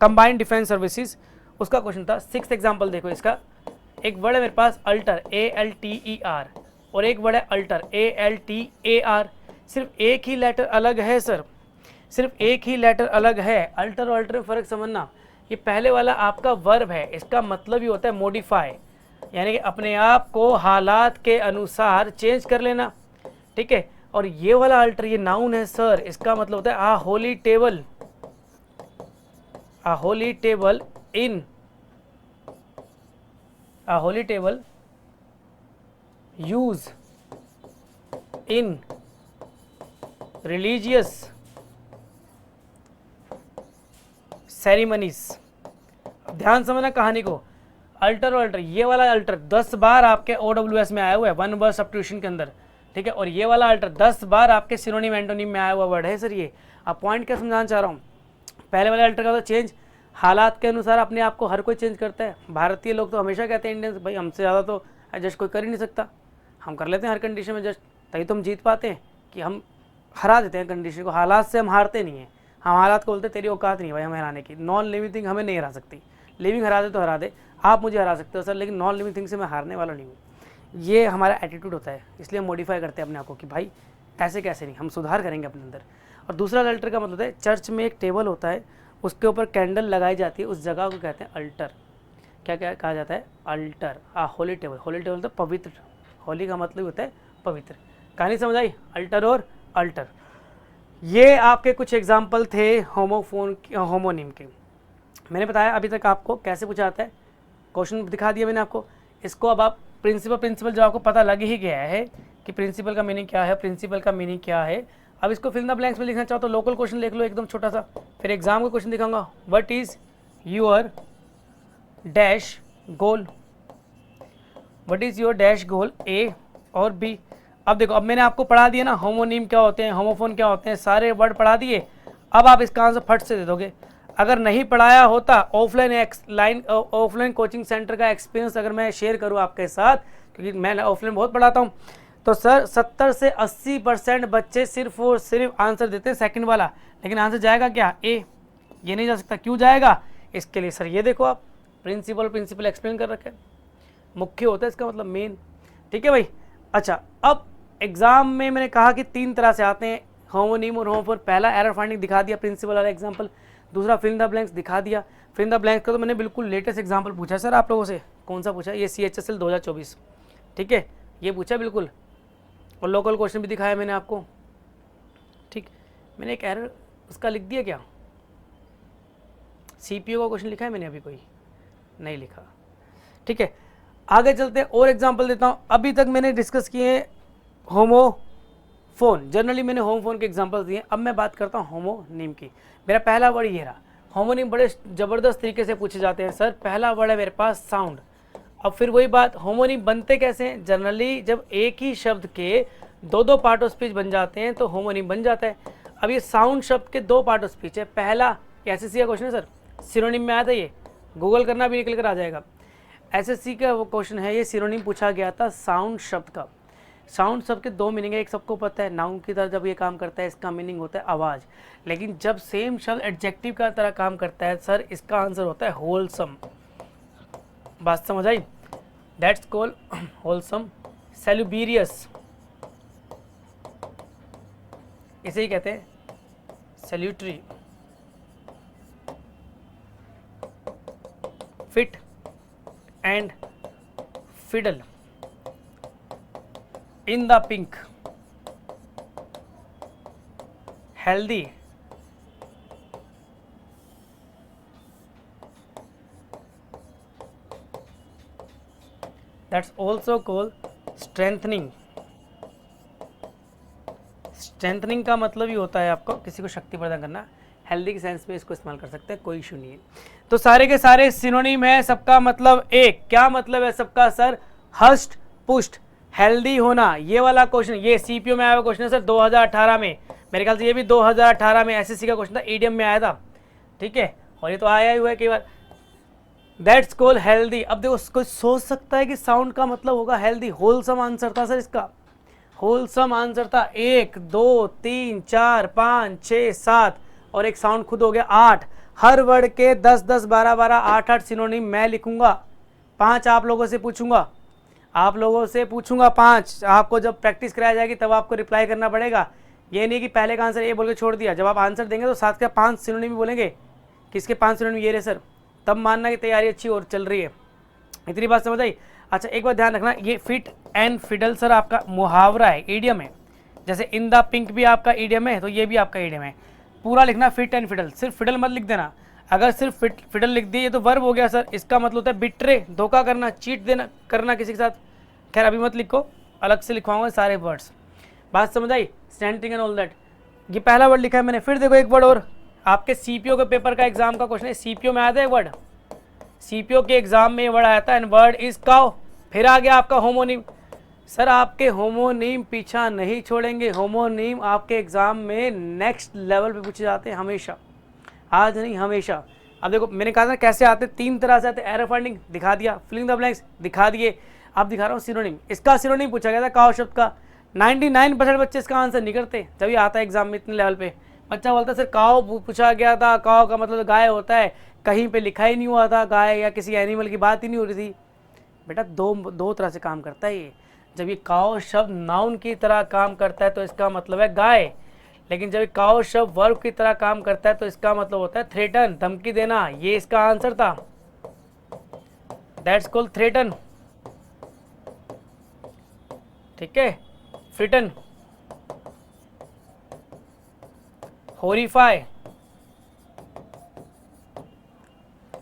कंबाइंड डिफेंस सर्विसेज, उसका क्वेश्चन था। 6th एग्जाम्पल देखो इसका। एक वर्ड है मेरे पास अल्टर, ALTER, और एक वर्ड है अल्टर, ALTAR। सिर्फ एक ही लेटर अलग है सर, सिर्फ एक ही लेटर अलग है। अल्टर और अल्टर में फ़र्क समझना। ये पहले वाला आपका वर्ब है, इसका मतलब ही होता है मॉडिफाई, यानी कि अपने आप को हालात के अनुसार चेंज कर लेना, ठीक है। और ये वाला अल्टर, ये नाउन है सर, इसका मतलब होता है a holy table, a holy table in a holy table used in religious ceremonies। ध्यान समझना कहानी को, अल्टर और अल्टर, ये वाला अल्टर 10 बार आपके OWS में आया हुआ है, वन वर्ड सब्स्टिट्यूशन के अंदर, ठीक है, और ये वाला अल्टर 10 बार आपके सिनोनिम एंटोनिम में आया हुआ वर्ड है सर। ये अब पॉइंट क्या समझाना चाह रहा हूँ, पहले वाले अल्टर का तो चेंज हालात के अनुसार अपने आप को हर कोई चेंज करता है। भारतीय लोग तो हमेशा कहते हैं इंडियंस, भाई हमसे ज़्यादा तो एडजस्ट कोई कर ही नहीं सकता, हम कर लेते हैं हर कंडीशन में एडजस्ट, तभी तो हम जीत पाते हैं कि हम हरा देते हैं कंडीशन को। हालात से हम हारते नहीं हैं, हम हालात को बोलते तेरी औकात नहीं भाई हमें हराने की, नॉन लिविंग थिंग हमें नहीं हरा सकती। लिविंग हरा दे तो हरा दे, आप मुझे हरा सकते हो सर, लेकिन नॉन लिविंग थिंग से मैं हारने वाला नहीं हूँ। ये हमारा एटीट्यूड होता है, इसलिए हम मॉडिफाई करते हैं अपने आप को कि भाई ऐसे कैसे नहीं, हम सुधार करेंगे अपने अंदर। और दूसरा अल्टर का मतलब है, चर्च में एक टेबल होता है, उसके ऊपर कैंडल लगाई जाती है, उस जगह को कहते हैं अल्टर। क्या क्या कहा जाता है, alter. Holi table, Holi table तो पवित्र, होली का मतलब होता है पवित्र। कहानी समझ आई, अल्टर और अल्टर। ये आपके कुछ एग्जाम्पल थे होमोनिम के। मैंने बताया अभी तक आपको कैसे पूछा जाता है, क्वेश्चन दिखा दिया मैंने आपको। इसको अब आप प्रिंसिपल जो आपको पता लग ही गया है कि प्रिंसिपल का मीनिंग क्या है, प्रिंसिपल का मीनिंग क्या है। अब इसको फिल द ब्लैंक्स में लिखना चाहो तो लोकल क्वेश्चन लिख लो एकदम छोटा सा, फिर एग्जाम का क्वेश्चन दिखाऊंगा। What is your dash goal, what is your dash goal, A और बी। अब देखो, अब मैंने आपको पढ़ा दिया ना होमोनिम क्या होते हैं, होमोफोन क्या होते हैं, सारे वर्ड पढ़ा दिए। अब आप इसका आंसर फट से दे दोगे। अगर नहीं पढ़ाया होता, ऑफलाइन कोचिंग सेंटर का एक्सपीरियंस अगर मैं शेयर करूँ आपके साथ, क्योंकि मैं ऑफलाइन बहुत पढ़ाता हूँ, तो सर 70 से 80% बच्चे सिर्फ और सिर्फ आंसर देते हैं सेकंड वाला, लेकिन आंसर जाएगा क्या, ए। ये नहीं जा सकता, क्यों जाएगा, इसके लिए सर ये देखो आप प्रिंसिपल एक्सप्लेन कर रखे, मुख्य होता है इसका मतलब मेन, ठीक है भाई। अच्छा, अब एग्जाम में मैंने कहा कि 3 तरह से आते हैं होमोनिम और होमोफोन। पहला एरर फाइंडिंग दिखा दिया, प्रिंसिपल वाला एग्जाम्पल। दूसरा फिल द ब्लैंक्स दिखा दिया। फिल द ब्लैंक्स का तो मैंने बिल्कुल लेटेस्ट एग्जाम्पल पूछा सर आप लोगों से। कौन सा पूछा, ये CHSL 2024, ठीक है, ये पूछा बिल्कुल। और लोकल क्वेश्चन भी दिखाया मैंने आपको, ठीक। मैंने एक एरर उसका लिख दिया क्या, CPU का क्वेश्चन लिखा है मैंने, अभी कोई नहीं लिखा, ठीक है। आगे चलते और एग्जांपल देता हूँ। अभी तक मैंने डिस्कस किए होमोफोन, जनरली मैंने होमोफोन के एग्जांपल दिए। अब मैं बात करता हूँ होमोनिम की। मेरा पहला वर्ड ये रहा। होमोनिम बड़े ज़बरदस्त तरीके से पूछे जाते हैं सर। पहला वर्ड है मेरे पास साउंड। अब फिर वही बात, होमोनिम बनते कैसे हैं, जनरली जब एक ही शब्द के 2 पार्ट ऑफ स्पीच बन जाते हैं तो होमोनिम बन जाता है। अब ये साउंड शब्द के 2 पार्ट ऑफ स्पीच है। पहला SSC का क्वेश्चन है सर, सिनोनिम में आया था, ये गूगल करना भी निकल कर आ जाएगा। SSC का वो क्वेश्चन है, ये सिनोनिम पूछा गया था साउंड शब्द का। साउंड शब्द के 2 मीनिंग है, एक सबको पता है, नाउन की तरह जब ये काम करता है इसका मीनिंग होता है आवाज़, लेकिन जब सेम शब्द एडजेक्टिव का तरह काम करता है सर, इसका आंसर होता है होलसम। बात समझ आई, दैट्स कॉल्ड होलसम। सेल्यूबेरियस, इसे ही कहते हैं salutary. Fit and fiddle, in the pink, healthy, that's also called strengthening. Strengthening का मतलब ही होता है आपको किसी को शक्ति प्रदान करना। हेल्दी के सेंस में इसको इस्तेमाल कर सकते हैं, कोई इशू नहीं है। तो सारे के सारे सिनोनिम है, सबका मतलब एक। क्या मतलब है सबका सर, हष्ट पुष्ट, हेल्दी होना। ये वाला क्वेश्चन, ये CPU में आया हुआ क्वेश्चन है सर 2018 में, मेरे ख्याल से ये भी 2018 में SSC का क्वेश्चन था, ईडीएम में आया था, ठीक है, और ये तो आया ही हुआ है कई बार। That's called healthy. अब देखो कोई सोच सकता है कि साउंड का मतलब होगा हेल्दी। होलसम आंसर था सर इसका, होलसम आंसर था। 1 2 3 4 5 6 7 और एक साउंड खुद हो गया 8। हर वर्ड के 10 10 12 12 8 8 सिनोनिम मैं लिखूंगा। 5 आप लोगों से पूछूंगा, 5। आपको जब प्रैक्टिस कराई जाएगी तब आपको रिप्लाई करना पड़ेगा। ये नहीं कि पहले का आंसर ये बोल के छोड़ दिया, जब आप आंसर देंगे तो साथ के 5 सिनोनिम भी बोलेंगे, किसके 5 सिनोनिम ये रहे सर, तब मानना कि तैयारी अच्छी और चल रही है। इतनी बात समझ आई। अच्छा, एक बात ध्यान रखना, ये फिट एंड फिडल सर आपका मुहावरा है, ईडियम है। जैसे इन द पिंक भी आपका ईडियम है, तो ये भी आपका ईडियम है। पूरा लिखना फिट एंड फिडल, सिर्फ फिडल मत लिख देना। अगर सिर्फ फिडल लिख दिए तो वर्ब हो गया सर, इसका मतलब होता है बिट्रे, धोखा करना, चीट देना, करना किसी के साथ। खैर अभी मत लिखो, अलग से लिखवाऊंगा सारे वर्ड्स। बात समझ आई, स्टैंडिंग एंड ऑल दैट। ये पहला वर्ड लिखा है मैंने। फिर देखो एक वर्ड और, आपके सीपीओ के पेपर का एग्जाम का क्वेश्चन है, सीपीओ में आया था एक वर्ड, सीपीओ के एग्जाम में ये वर्ड आया था, एंड वर्ड इज काउ। फिर आ गया आपका होमोनिम। सर आपके होमोनिम पीछा नहीं छोड़ेंगे, होमोनिम आपके एग्जाम में नेक्स्ट लेवल पे पूछे जाते हैं हमेशा, आज नहीं हमेशा। अब देखो मैंने कहा था कैसे आते, 3 तरह से आते, एरर फाइंडिंग दिखा दिया, फिलिंग द ब्लैंक्स दिखा दिए, अब दिखा रहा हूँ सिनोनिम। इसका सिनोनिम पूछा गया था काउ शब्द का, 99% बच्चे इसका आंसर नहीं करते, जब आता है एग्जाम में इतने लेवल पे। बच्चा बोलता है सर काउ पूछा गया था, काउ का मतलब गाय होता है, कहीं पे लिखा ही नहीं हुआ था गाय, या किसी एनिमल की बात ही नहीं हो रही थी। बेटा दो तरह से काम करता है ये। जब ये काउ शब्द नाउन की तरह काम करता है तो इसका मतलब है गाय, लेकिन जब काउ शब्द वर्ब की तरह काम करता है तो इसका मतलब होता है थ्रेटन, धमकी देना। ये इसका आंसर था, दैट्स कॉल्ड थ्रेटन, ठीक है। फ्रिटन, होरीफाई,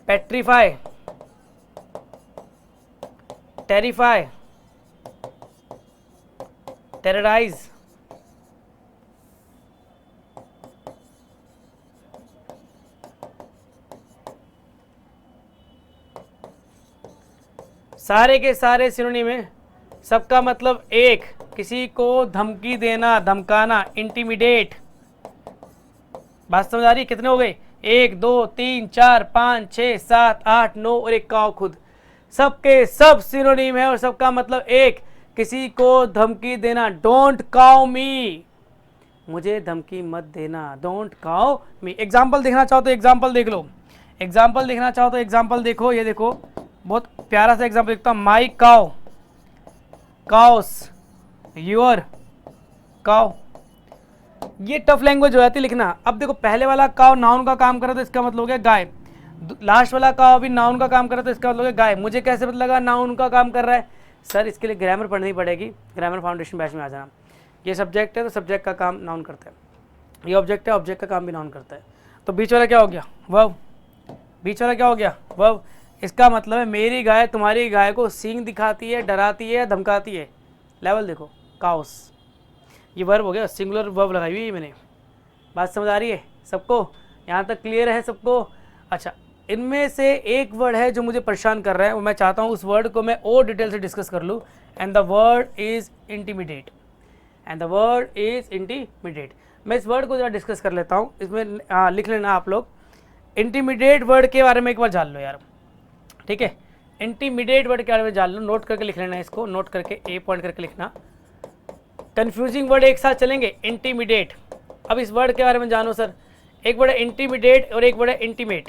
पेट्रीफाई, टेरिफाई, टेरराइज, सारे के सारे सिनोनिम में सबका मतलब एक, किसी को धमकी देना, धमकाना, इंटिमिडेट। बात समझ आ रही है? कितने हो गए? 1 2 3 4 5 6 7 8 9 और एक काउ खुद, सबके सब सिनोनिम है और सबका मतलब एक, किसी को धमकी देना। डोंट काउ मी, मुझे धमकी मत देना, डोंट काउ मी। एग्जाम्पल देखना चाहो तो एग्जाम्पल देख लो, एग्जाम्पल देखना चाहो तो एग्जाम्पल देखो। ये देखो बहुत प्यारा सा एग्जाम्पल देखता हूँ, माई काउ, काउस, योर काउ। ये टफ लैंग्वेज हो जाती है लिखना। अब देखो पहले वाला काउ नाउन का काम कर रहा था, इसका मतलब हो गया गाय, लास्ट वाला काउ भी नाउन का काम कर रहा था, इसका मतलब है गाय। मुझे कैसे पता लगा नाउन का काम कर रहा है? सर इसके लिए ग्रामर पढ़नी पड़ेगी, ग्रामर फाउंडेशन बैच में आ जाना। ये सब्जेक्ट है तो सब्जेक्ट का काम नाउन करता है, ये ऑब्जेक्ट है, ऑब्जेक्ट का काम भी नाउन करता है। तो बीच वाला क्या हो गया? वर्ब। बीच वाला क्या हो गया? वर्ब। इसका मतलब है मेरी गाय तुम्हारी गाय को सींग दिखाती है, डराती है, धमकाती है। लेवल देखो, काउस, ये वर्ब हो गया, सिंगुलर वर्ब लगाई हुई है मैंने। बात समझ आ रही है सबको? यहाँ तक क्लियर है सबको? अच्छा, इनमें से एक वर्ड है जो मुझे परेशान कर रहा है, मैं चाहता हूँ उस वर्ड को मैं और डिटेल से डिस्कस कर लूँ, and the word is intimidate, and the word is intimidate. मैं इस वर्ड को जरा डिस्कस कर लेता हूँ, इसमें लिख लेना आप लोग। इंटीमिडेट वर्ड के बारे में एक बार जान लो यार, ठीक है। इंटीमिडेट वर्ड के बारे में जान लो, नोट करके लिख लेना, इसको नोट करके ए पॉइंट करके लिखना। कंफ्यूजिंग वर्ड एक साथ चलेंगे, इंटीमिडेट। अब इस वर्ड के बारे में जानो सर। एक वर्ड है इंटीमिडेट और एक वर्ड है इंटीमेट।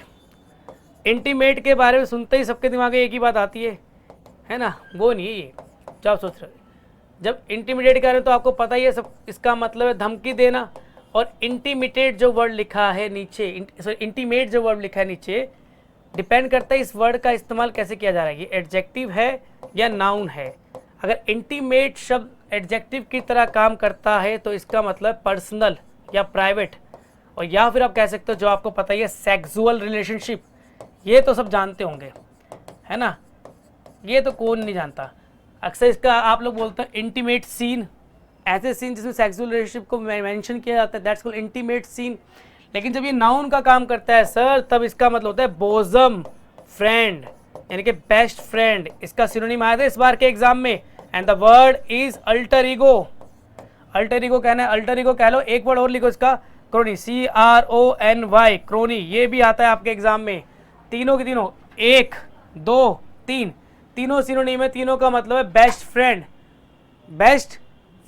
इंटीमेट के बारे में सुनते ही सबके दिमाग में एक ही बात आती है ना, वो नहीं है ये जो आप सोच रहे हो। जब इंटीमिडेट कह रहे हो तो आपको पता ही है सब, इसका मतलब है धमकी देना। और इंटीमिटेट जो वर्ड लिखा है नीचे, इंटीमेट जो वर्ड लिखा है नीचे, डिपेंड करता है इस वर्ड का इस्तेमाल कैसे किया जा रहा है, ये एडजेक्टिव है या नाउन है। अगर इंटीमेट शब्द एडजेक्टिव की तरह काम करता है तो इसका मतलब पर्सनल या प्राइवेट, और या फिर आप कह सकते हो जो आपको पता ही है सेक्सुअल रिलेशनशिप। ये तो सब जानते होंगे, है ना, ये तो कौन नहीं जानता। अक्सर इसका आप लोग बोलते हैं इंटीमेट सीन, ऐसे सीन जिसमें सेक्सुअल रिलेशनशिप को मेंशन किया जाता है, दैट्स कॉल्ड इंटीमेट सीन। लेकिन जब ये नाउन का काम करता है सर, तब इसका मतलब होता है बोजम फ्रेंड, यानी कि बेस्ट फ्रेंड। इसका सिनोनिम आया था इस बार के एग्जाम में, and the word is alter ego. Alter ego कहना है, अल्टर ईगो कह लो। एक वर्ड और लिखो इसका, क्रोनी, CRONY, क्रोनी। ये भी आता है आपके एग्जाम में। तीनों के तीनों, 1 2 3, तीनों सिनोनिम है, तीनों का मतलब है बेस्ट फ्रेंड, बेस्ट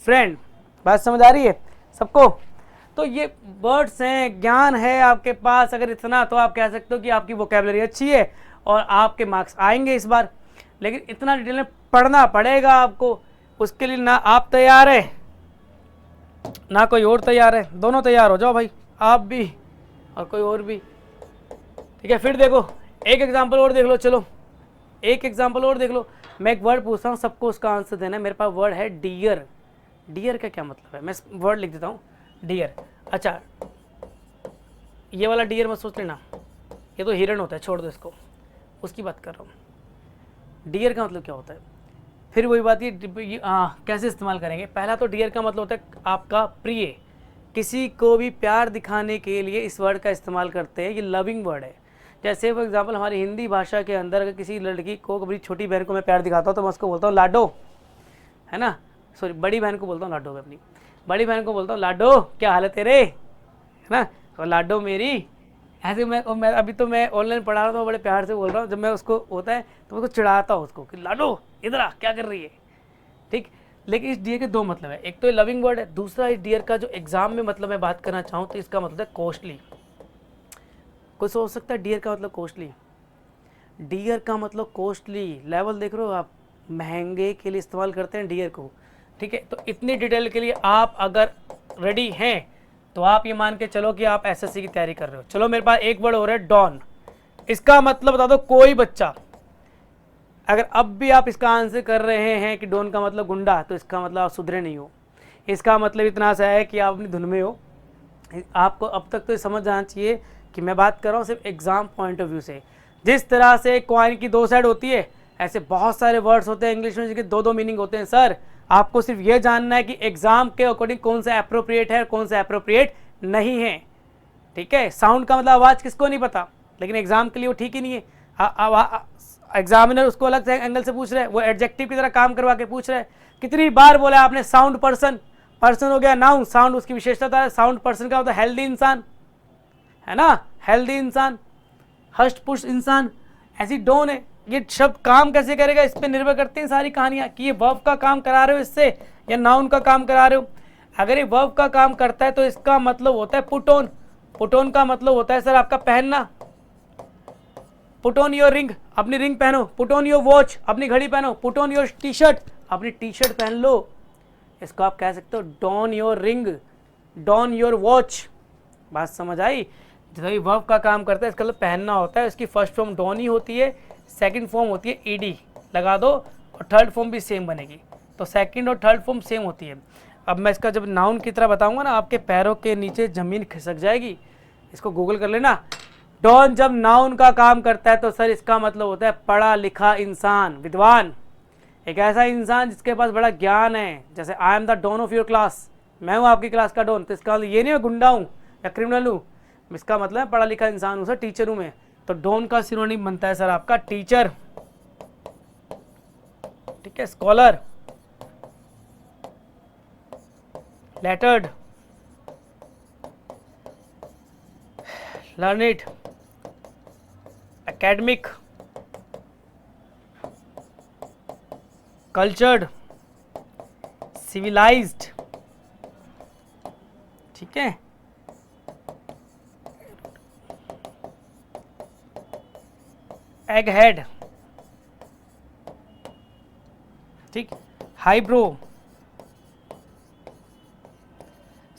फ्रेंड। बात समझ आ रही है सबको? तो ये वर्ड्स हैं, ज्ञान है आपके पास अगर इतना, तो आप कह सकते हो कि आपकी वोकैबुलरी अच्छी है और आपके मार्क्स आएंगे इस बार। लेकिन इतना डिटेल में पढ़ना पड़ेगा आपको, उसके लिए ना आप तैयार है ना कोई और तैयार है। दोनों तैयार हो जाओ भाई, आप भी और कोई और भी, ठीक है। फिर देखो एक एग्जाम्पल और देख लो, चलो एक एग्जाम्पल और देख लो। मैं एक वर्ड पूछता हूँ, सबको उसका आंसर देना है। मेरे पास वर्ड है डियर। डियर का क्या मतलब है? मैं वर्ड लिख देता हूँ, डियर। अच्छा, ये वाला डियर मत सोच लेना, ये तो हिरण होता है, छोड़ दो इसको, उसकी बात कर रहा हूँ। डियर का मतलब क्या होता है, फिर वही बात ये कैसे इस्तेमाल करेंगे। पहला तो डियर का मतलब होता है आपका प्रिय, किसी को भी प्यार दिखाने के लिए इस वर्ड का इस्तेमाल करते हैं, ये लविंग वर्ड है। जैसे फॉर एग्जांपल हमारी हिंदी भाषा के अंदर अगर किसी लड़की को, अपनी छोटी बहन को मैं प्यार दिखाता हूँ तो मैं उसको बोलता हूँ लाडो, है ना, सॉरी बड़ी बहन को बोलता हूँ लाडो, मैं अपनी बड़ी बहन को बोलता हूँ लाडो क्या हाल है तेरे, है ना, तो लाडो मेरी। ऐसे मैं अभी तो मैं ऑनलाइन पढ़ा रहा हूँ, बड़े प्यार से बोल रहा हूँ, जब मैं उसको होता है तो मैं उसको चिढ़ाता हूँ उसको कि लाडो इधर आ, क्या कर रही है, ठीक। लेकिन इस डियर के दो मतलब है, एक तो लविंग वर्ड है, दूसरा इस डियर का जो एग्जाम में मतलब मैं बात करना चाहूँ तो इसका मतलब है कॉस्टली। कोई सोच सकता है डियर का मतलब कॉस्टली, डियर का मतलब कॉस्टली, लेवल देख रहे हो आप, महंगे के लिए इस्तेमाल करते हैं डियर को, ठीक है। तो इतनी डिटेल के लिए आप अगर रेडी हैं तो आप ये मान के चलो कि आप एसएससी की तैयारी कर रहे हो। चलो मेरे पास एक वर्ड हो रहा है डॉन, इसका मतलब बता दो कोई बच्चा। अगर अब भी आप इसका आंसर कर रहे हैं कि डॉन का मतलब गुंडा, तो इसका मतलब आप सुधरे नहीं हो। इसका मतलब इतना सा है कि आप अपनी धुन में हो। आपको अब तक तो समझ जाना चाहिए कि मैं बात कर रहा हूँ सिर्फ एग्जाम पॉइंट ऑफ व्यू से। जिस तरह से कॉइन की दो साइड होती है, ऐसे बहुत सारे वर्ड्स होते हैं इंग्लिश में जिनके दो दो मीनिंग होते हैं। सर आपको सिर्फ ये जानना है कि एग्जाम के अकॉर्डिंग कौन सा अप्रोप्रिएट है, कौन सा अप्रोप्रिएट नहीं है, ठीक है। साउंड का मतलब आवाज़ किसको नहीं पता, लेकिन एग्जाम के लिए वो ठीक ही नहीं है। एग्जामिनर उसको अलग से एंगल से पूछ रहे हैं, वो एडजेक्टिव की तरह काम करवा के पूछ रहे हैं। कितनी बार बोला आपने साउंड पर्सन, पर्सन हो गया नाउन, साउंड उसकी विशेषता है। साउंड पर्सन का होता है हेल्दी इंसान, है ना, हेल्दी इंसान, हष्ट पुष्ट इंसान, ऐसी डॉन है। ये शब्द काम कैसे करेगा इस पे निर्भर करती हैं सारी कहानियां कि ये वर्ब का काम करा रहे हो इससे या नाउन का काम करा रहे हो। अगर ये वर्ब का काम करता है तो इसका मतलब होता है पुट ऑन। पुट ऑन का मतलब होता है सर आपका पहनना, पुट ऑन योर रिंग, अपनी रिंग पहनो। पुट ऑन योर वॉच, अपनी घड़ी पहनो। Put on your T shirt, अपनी टी शर्ट पहन लो। इसको आप कह सकते हो don your ring, don your watch. बात समझ आई। जो वर्ब का काम करता है इसका मतलब पहनना होता है, इसकी फर्स्ट फॉर्म डॉन ही होती है, सेकंड फॉर्म होती है ईडी लगा दो, और थर्ड फॉर्म भी सेम बनेगी। तो सेकंड और थर्ड फॉर्म सेम होती है। अब मैं इसका जब नाउन की तरह बताऊंगा ना, आपके पैरों के नीचे जमीन खिसक जाएगी। इसको गूगल कर लेना। डॉन जब नाउन का काम करता है तो सर इसका मतलब होता है पढ़ा लिखा इंसान, विद्वान, एक ऐसा इंसान जिसके पास बड़ा ज्ञान है। जैसे I am the don of your class, मैं हूँ आपकी क्लास का डॉन, तो इसका मतलब ये नहीं मैं गुंडा हूँ या क्रिमिनल हूँ, इसका मतलब है पढ़ा लिखा इंसान हूँ सर, टीचर हूँ मैं। तो डॉन का सिनोनिम बनता है सर आपका टीचर, ठीक है, scholar, lettered, learned, academic, cultured, civilised, ठीक है, एगहेड, ठीक, हाईब्रो,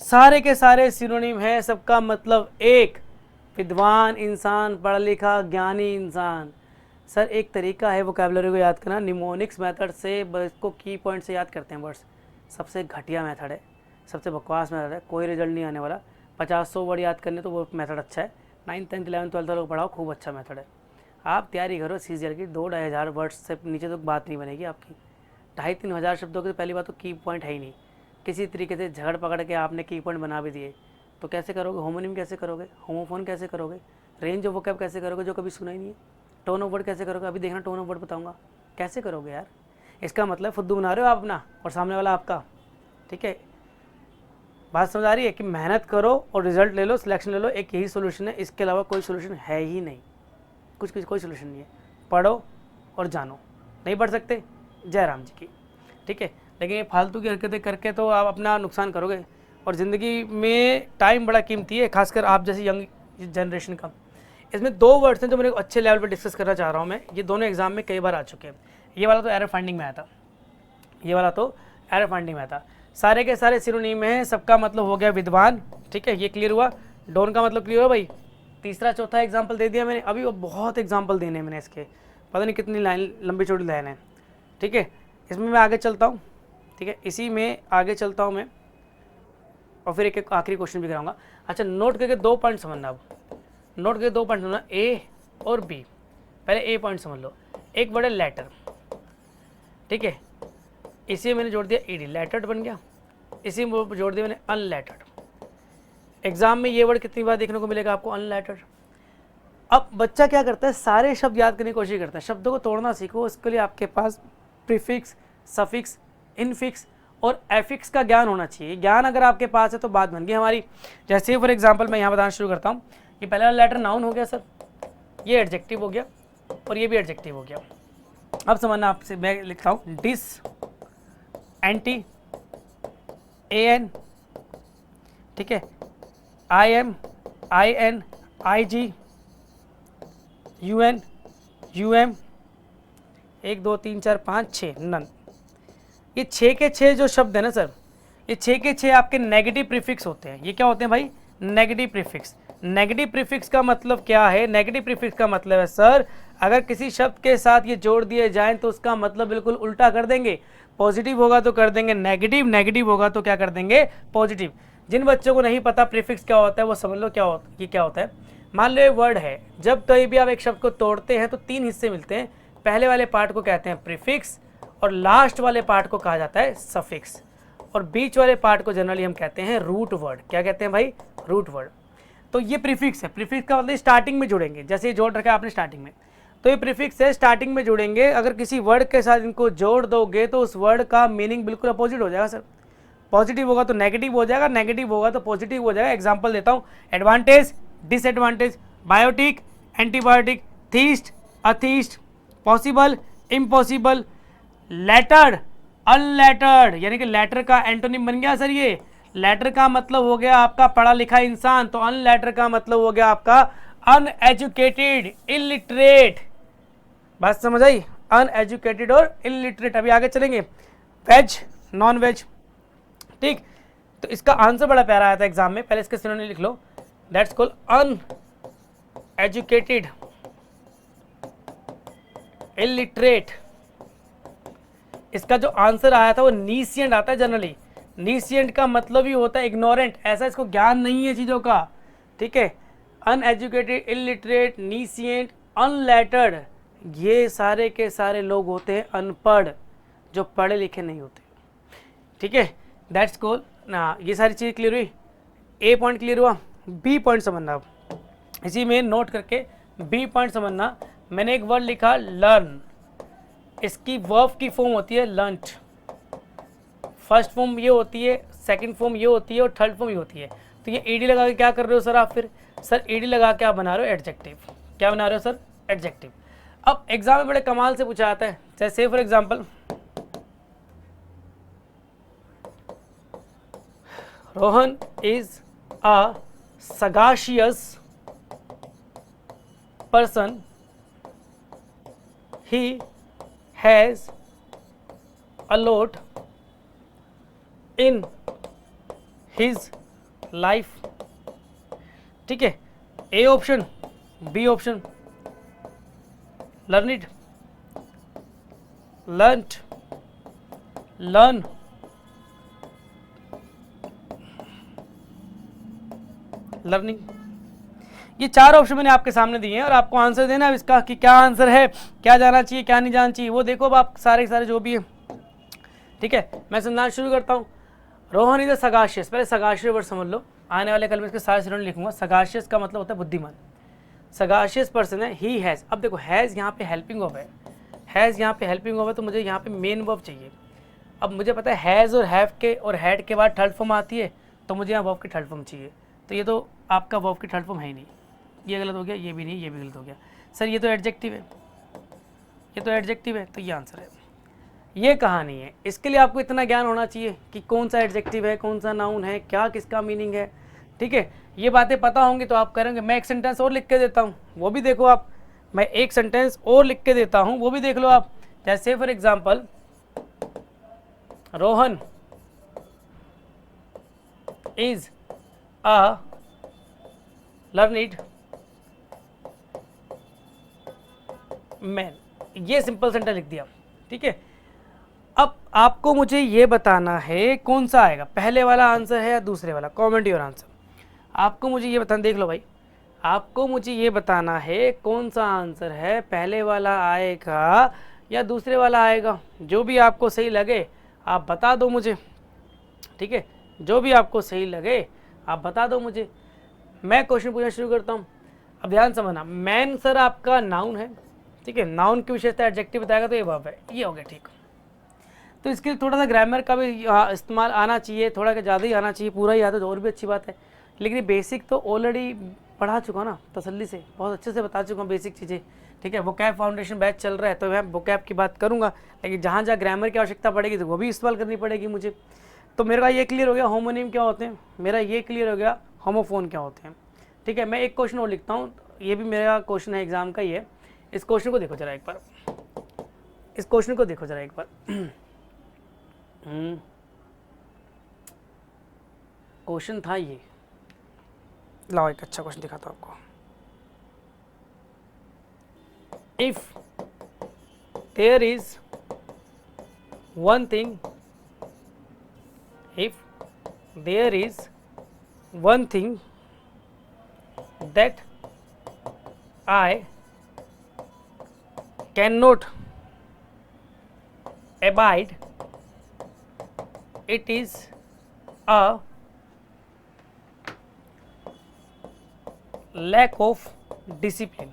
सारे के सारे सिनोनिम है। सबका मतलब एक, विद्वान इंसान, पढ़ा लिखा, ज्ञानी इंसान। सर एक तरीका है वोकैबुलरी को याद करना, निमोनिक्स मेथड से। इसको की पॉइंट से याद करते हैं वर्ड्स। सबसे घटिया मेथड है, सबसे बकवास मेथड है, कोई रिजल्ट नहीं आने वाला। 50-100 वर्ड याद करने तो वो मेथड अच्छा है। 9th 10th 11th 12th लोग पढ़ाओ, खूब अच्छा मेथड है। आप तैयारी करो सीजीएल की, 2-2.5 हज़ार वर्ड्स से नीचे तो बात नहीं बनेगी आपकी। 2,5-3 हज़ार शब्दों की पहली बात तो की पॉइंट है ही नहीं। किसी तरीके से झगड़ पकड़ के आपने की पॉइंट बना भी दिए तो कैसे करोगे? होमोनिम कैसे करोगे? होमोफोन कैसे करोगे? रेंज ऑफ वोकैब कैसे करोगे जो कभी सुना ही नहीं है? टोन ऑफ वर्ड कैसे करोगे? अभी देखना टोन ऑफ वर्ड बताऊंगा कैसे करोगे यार। इसका मतलब फुद्दू बना रहे हो आप अपना और सामने वाला आपका, ठीक है। बात समझ आ रही है कि मेहनत करो और रिजल्ट ले लो, सिलेक्शन ले लो, एक यही सोल्यूशन है, इसके अलावा कोई सोल्यूशन है ही नहीं। कोई सोल्यूशन नहीं है। पढ़ो और जानो। नहीं पढ़ सकते, जय राम जी की, ठीक है। लेकिन ये फालतू की हरकतें करके तो आप अपना नुकसान करोगे। और ज़िंदगी में टाइम बड़ा कीमती है, खासकर आप जैसे यंग जनरेशन का। इसमें 2 वर्ड्स हैं जो मेरे को अच्छे लेवल पर डिस्कस करना चाह रहा हूँ मैं। ये दोनों एग्जाम में कई बार आ चुके हैं। ये वाला तो एरर फाइंडिंग में आया था, ये वाला तो एरर फाइंडिंग में आया था। सारे के सारे सिनोनिम हैं, सबका मतलब हो गया विद्वान, ठीक है, ये क्लियर हुआ। डॉन का मतलब क्लियर हुआ भाई। तीसरा चौथा एग्जाम्पल दे दिया मैंने, अभी वो बहुत एग्जाम्पल देने हैं मैंने इसके, पता नहीं कितनी लाइन, लंबी चौड़ी लाइन है, ठीक है। इसमें मैं आगे चलता हूँ, ठीक है, इसी में आगे चलता हूँ मैं, और फिर एक आखिरी क्वेश्चन भी कराऊंगा। अच्छा नोट करके 2 पॉइंट समझना। अब नोट करके 2 पॉइंट समझना, ए और बी। पहले ए पॉइंट समझ लो, एक वर्ड है लेटर, ठीक है, इसी मैंने जोड़ दिया ईडी, लेटर्ड बन गया, इसी में जोड़ दिया मैंने अनलेटर्ड। एग्जाम में ये वर्ड कितनी बार देखने को मिलेगा आपको, अनलेटर्ड। अब बच्चा क्या करता है, सारे शब्द याद करने की कोशिश करता है, शब्दों को तोड़ना सीखो। इसके लिए आपके पास प्रीफिक्स, सफिक्स, इनफिक्स और एफिक्स का ज्ञान होना चाहिए। ज्ञान अगर आपके पास है तो बात बन गई हमारी। जैसे फॉर एग्जांपल मैं यहाँ बताना शुरू करता हूँ, ये पहला लेटर नाउन हो गया सर, ये एडजेक्टिव हो गया और ये भी एडजेक्टिव हो गया। अब समझना आपसे, मैं लिखता हूँ डिस, एंटी, एन, ठीक है, I M, I N, I G, U N, U M, 1 2 3 4 5 6, none. ये 6 के 6 जो शब्द है ना सर, ये 6 के 6 आपके नेगेटिव प्रीफिक्स होते हैं। ये क्या होते हैं भाई, नेगेटिव प्रीफिक्स। नेगेटिव प्रीफिक्स का मतलब क्या है, नेगेटिव प्रीफिक्स का मतलब है सर, अगर किसी शब्द के साथ ये जोड़ दिए जाएं तो उसका मतलब बिल्कुल उल्टा कर देंगे। पॉजिटिव होगा तो कर देंगे नेगेटिव, नेगेटिव होगा तो क्या कर देंगे, पॉजिटिव। जिन बच्चों को नहीं पता प्रीफिक्स क्या होता है वो समझ लो ये क्या होता है। मान लो ये वर्ड है, जब कहीं भी आप एक शब्द को तोड़ते हैं तो 3 हिस्से मिलते हैं। पहले वाले पार्ट को कहते हैं प्रीफिक्स और लास्ट वाले पार्ट को कहा जाता है सफिक्स, और बीच वाले पार्ट को जनरली हम कहते हैं रूट वर्ड। क्या कहते हैं भाई, रूट वर्ड। तो ये प्रीफिक्स है। प्रीफिक्स का मतलब स्टार्टिंग में जुड़ेंगे, जैसे ये जोड़ रखा है आपने स्टार्टिंग में, तो ये प्रीफिक्स है, स्टार्टिंग में जुड़ेंगे। अगर किसी वर्ड के साथ इनको जोड़ दोगे तो उस वर्ड का मीनिंग बिल्कुल अपोजिट हो जाएगा सर। पॉजिटिव होगा तो नेगेटिव हो जाएगा, नेगेटिव होगा तो पॉजिटिव हो जाएगा। एग्जाम्पल देता हूँ, advantage, disadvantage, biotic, antibiotic, theist, atheist, possible, impossible, lettered, unlettered. यानी कि लेटर का एंटोनिम बन गया सर ये। लेटर का मतलब हो गया आपका पढ़ा लिखा इंसान, तो अनलेटर का मतलब हो गया आपका अनएजुकेटेड, इलिटरेट। बात समझ आई, अनएजुकेटेड और इलिटरेट। अभी आगे चलेंगे, वेज, नॉन वेज, ठीक। तो इसका आंसर बड़ा प्यारा आया था एग्जाम में, पहले इसके सिनोनिम लिख लो, दैट्स कॉल्ड अनएजुकेटेड, इलिटरेट। इसका जो आंसर आया था वो नीसियंट आता है जनरली। नीसियंट का मतलब ही होता है इग्नोरेंट, ऐसा इसको ज्ञान नहीं है चीज़ों का, ठीक है। अनएजुकेटेड, इलिटरेट, नीसियंट, अनलेटर्ड, ये सारे के सारे लोग होते हैं अनपढ़, जो पढ़े लिखे नहीं होते, ठीक है। दैट्स कॉल्ड ना, ये सारी चीज़ क्लियर हुई। ए पॉइंट क्लियर हुआ। बी पॉइंट समझना, अब इसी में नोट करके बी पॉइंट समझना। मैंने एक वर्ड लिखा लर्न, इसकी वर्ब की फॉर्म होती है लर्न्ड। फर्स्ट फॉर्म ये होती है, सेकंड फॉर्म ये होती है और थर्ड फॉर्म ये होती है। तो ये ईडी लगा के क्या कर रहे हो सर आप, फिर सर ईडी लगा के आप बना रहे हो एडजेक्टिव। क्या बना रहे हो सर, एडजेक्टिव। अब एग्जाम में बड़े कमाल से पूछा जाता है, जैसे for example, Rohan is a sagacious person, he has a lot in his life, ठीक है। A option, B option, learn it, learned, learn, learning. ये 4 ऑप्शन मैंने आपके सामने दिए हैं और आपको आंसर देना है इसका कि क्या आंसर है, क्या जाना चाहिए, क्या नहीं जाना चाहिए, वो देखो। अब आप सारे जो भी है, ठीक है। मैं समझाना शुरू करता हूँ। रोहन इज अ सगाशियस, पहले सगाशियस वर्ड समझ लो। आने वाले कल में इसके सारे सिनोनिम लिखूंगा। सगाशियस का मतलब होता है बुद्धिमान, सगाशियस पर्सन है। ही हैज़, अब देखो हैज़ यहाँ पे हेल्पिंग वर्ब है, हैज़ यहाँ पे हेल्पिंग वर्ब है, तो मुझे यहाँ पे मेन वर्ब चाहिए। अब मुझे पता है हैज़ और हैव के और हैड के बाद थर्ड फॉर्म आती है, तो मुझे यहाँ वर्ब की थर्ड फॉर्म चाहिए। तो ये तो आपका वर्ब की थर्ड फॉर्म है ही नहीं, ये गलत हो गया, ये भी नहीं, ये भी गलत हो गया। सर ये तो एडजेक्टिव है, ये तो एडजेक्टिव है, तो ये आंसर है। ये कहानी है। इसके लिए आपको इतना ज्ञान होना चाहिए कि कौन सा एडजेक्टिव है, कौन सा नाउन है, क्या किसका मीनिंग है, ठीक है। ये बातें पता होंगी तो आप करेंगे। मैं एक सेंटेंस और लिख के देता हूँ, वो भी देखो आप। मैं एक सेंटेंस और लिख के देता हूँ, वो भी देख लो आप। जैसे for example, Rohan is a learned man, ये सिंपल सेंटेंस लिख दिया, ठीक है। अब आपको मुझे ये बताना है कौन सा आएगा, पहले वाला आंसर है या दूसरे वाला। Comment your answer. आपको मुझे ये बताना, देख लो भाई, आपको मुझे ये बताना है कौन सा आंसर है, पहले वाला आएगा या दूसरे वाला आएगा। जो भी आपको सही लगे आप बता दो मुझे, ठीक है, जो भी आपको सही लगे आप बता दो मुझे। मैं क्वेश्चन पूछना शुरू करता हूँ। अब ध्यान समझना, मैन सर आपका नाउन है, ठीक है, नाउन की विशेषता एडजेक्टिव बताएगा तो ये वर्ब है, ये हो गया ठीक। तो इसके लिए थोड़ा सा ग्रामर का भी इस्तेमाल आना चाहिए, थोड़ा ज़्यादा ही आना चाहिए, पूरा ही आता तो और भी अच्छी बात है, लेकिन बेसिक तो ऑलरेडी पढ़ा चुका ना तसल्ली से, बहुत अच्छे से बता चुका हूँ बेसिक चीज़ें, ठीक है। वोकैब फाउंडेशन बैच चल रहा है तो मैं वोकैब की बात करूँगा, लेकिन जहाँ जहाँ ग्रामर की आवश्यकता पड़ेगी तो वो भी इस्तेमाल करनी पड़ेगी मुझे। तो मेरे का ये क्लियर हो गया होमोनिम क्या होते हैं, मेरा ये क्लियर हो गया होमोफोन क्या होते हैं, ठीक है। मैं एक क्वेश्चन और लिखता हूँ, ये भी मेरा क्वेश्चन है एग्जाम का ही है। इस क्वेश्चन को देखो जरा एक बार, इस क्वेश्चन को देखो जरा एक बार। क्वेश्चन था ये, लाओ एक अच्छा क्वेश्चन दिखाता हूँ आपको। If there is one thing, if there is one thing that I cannot abide, it is a lack of discipline।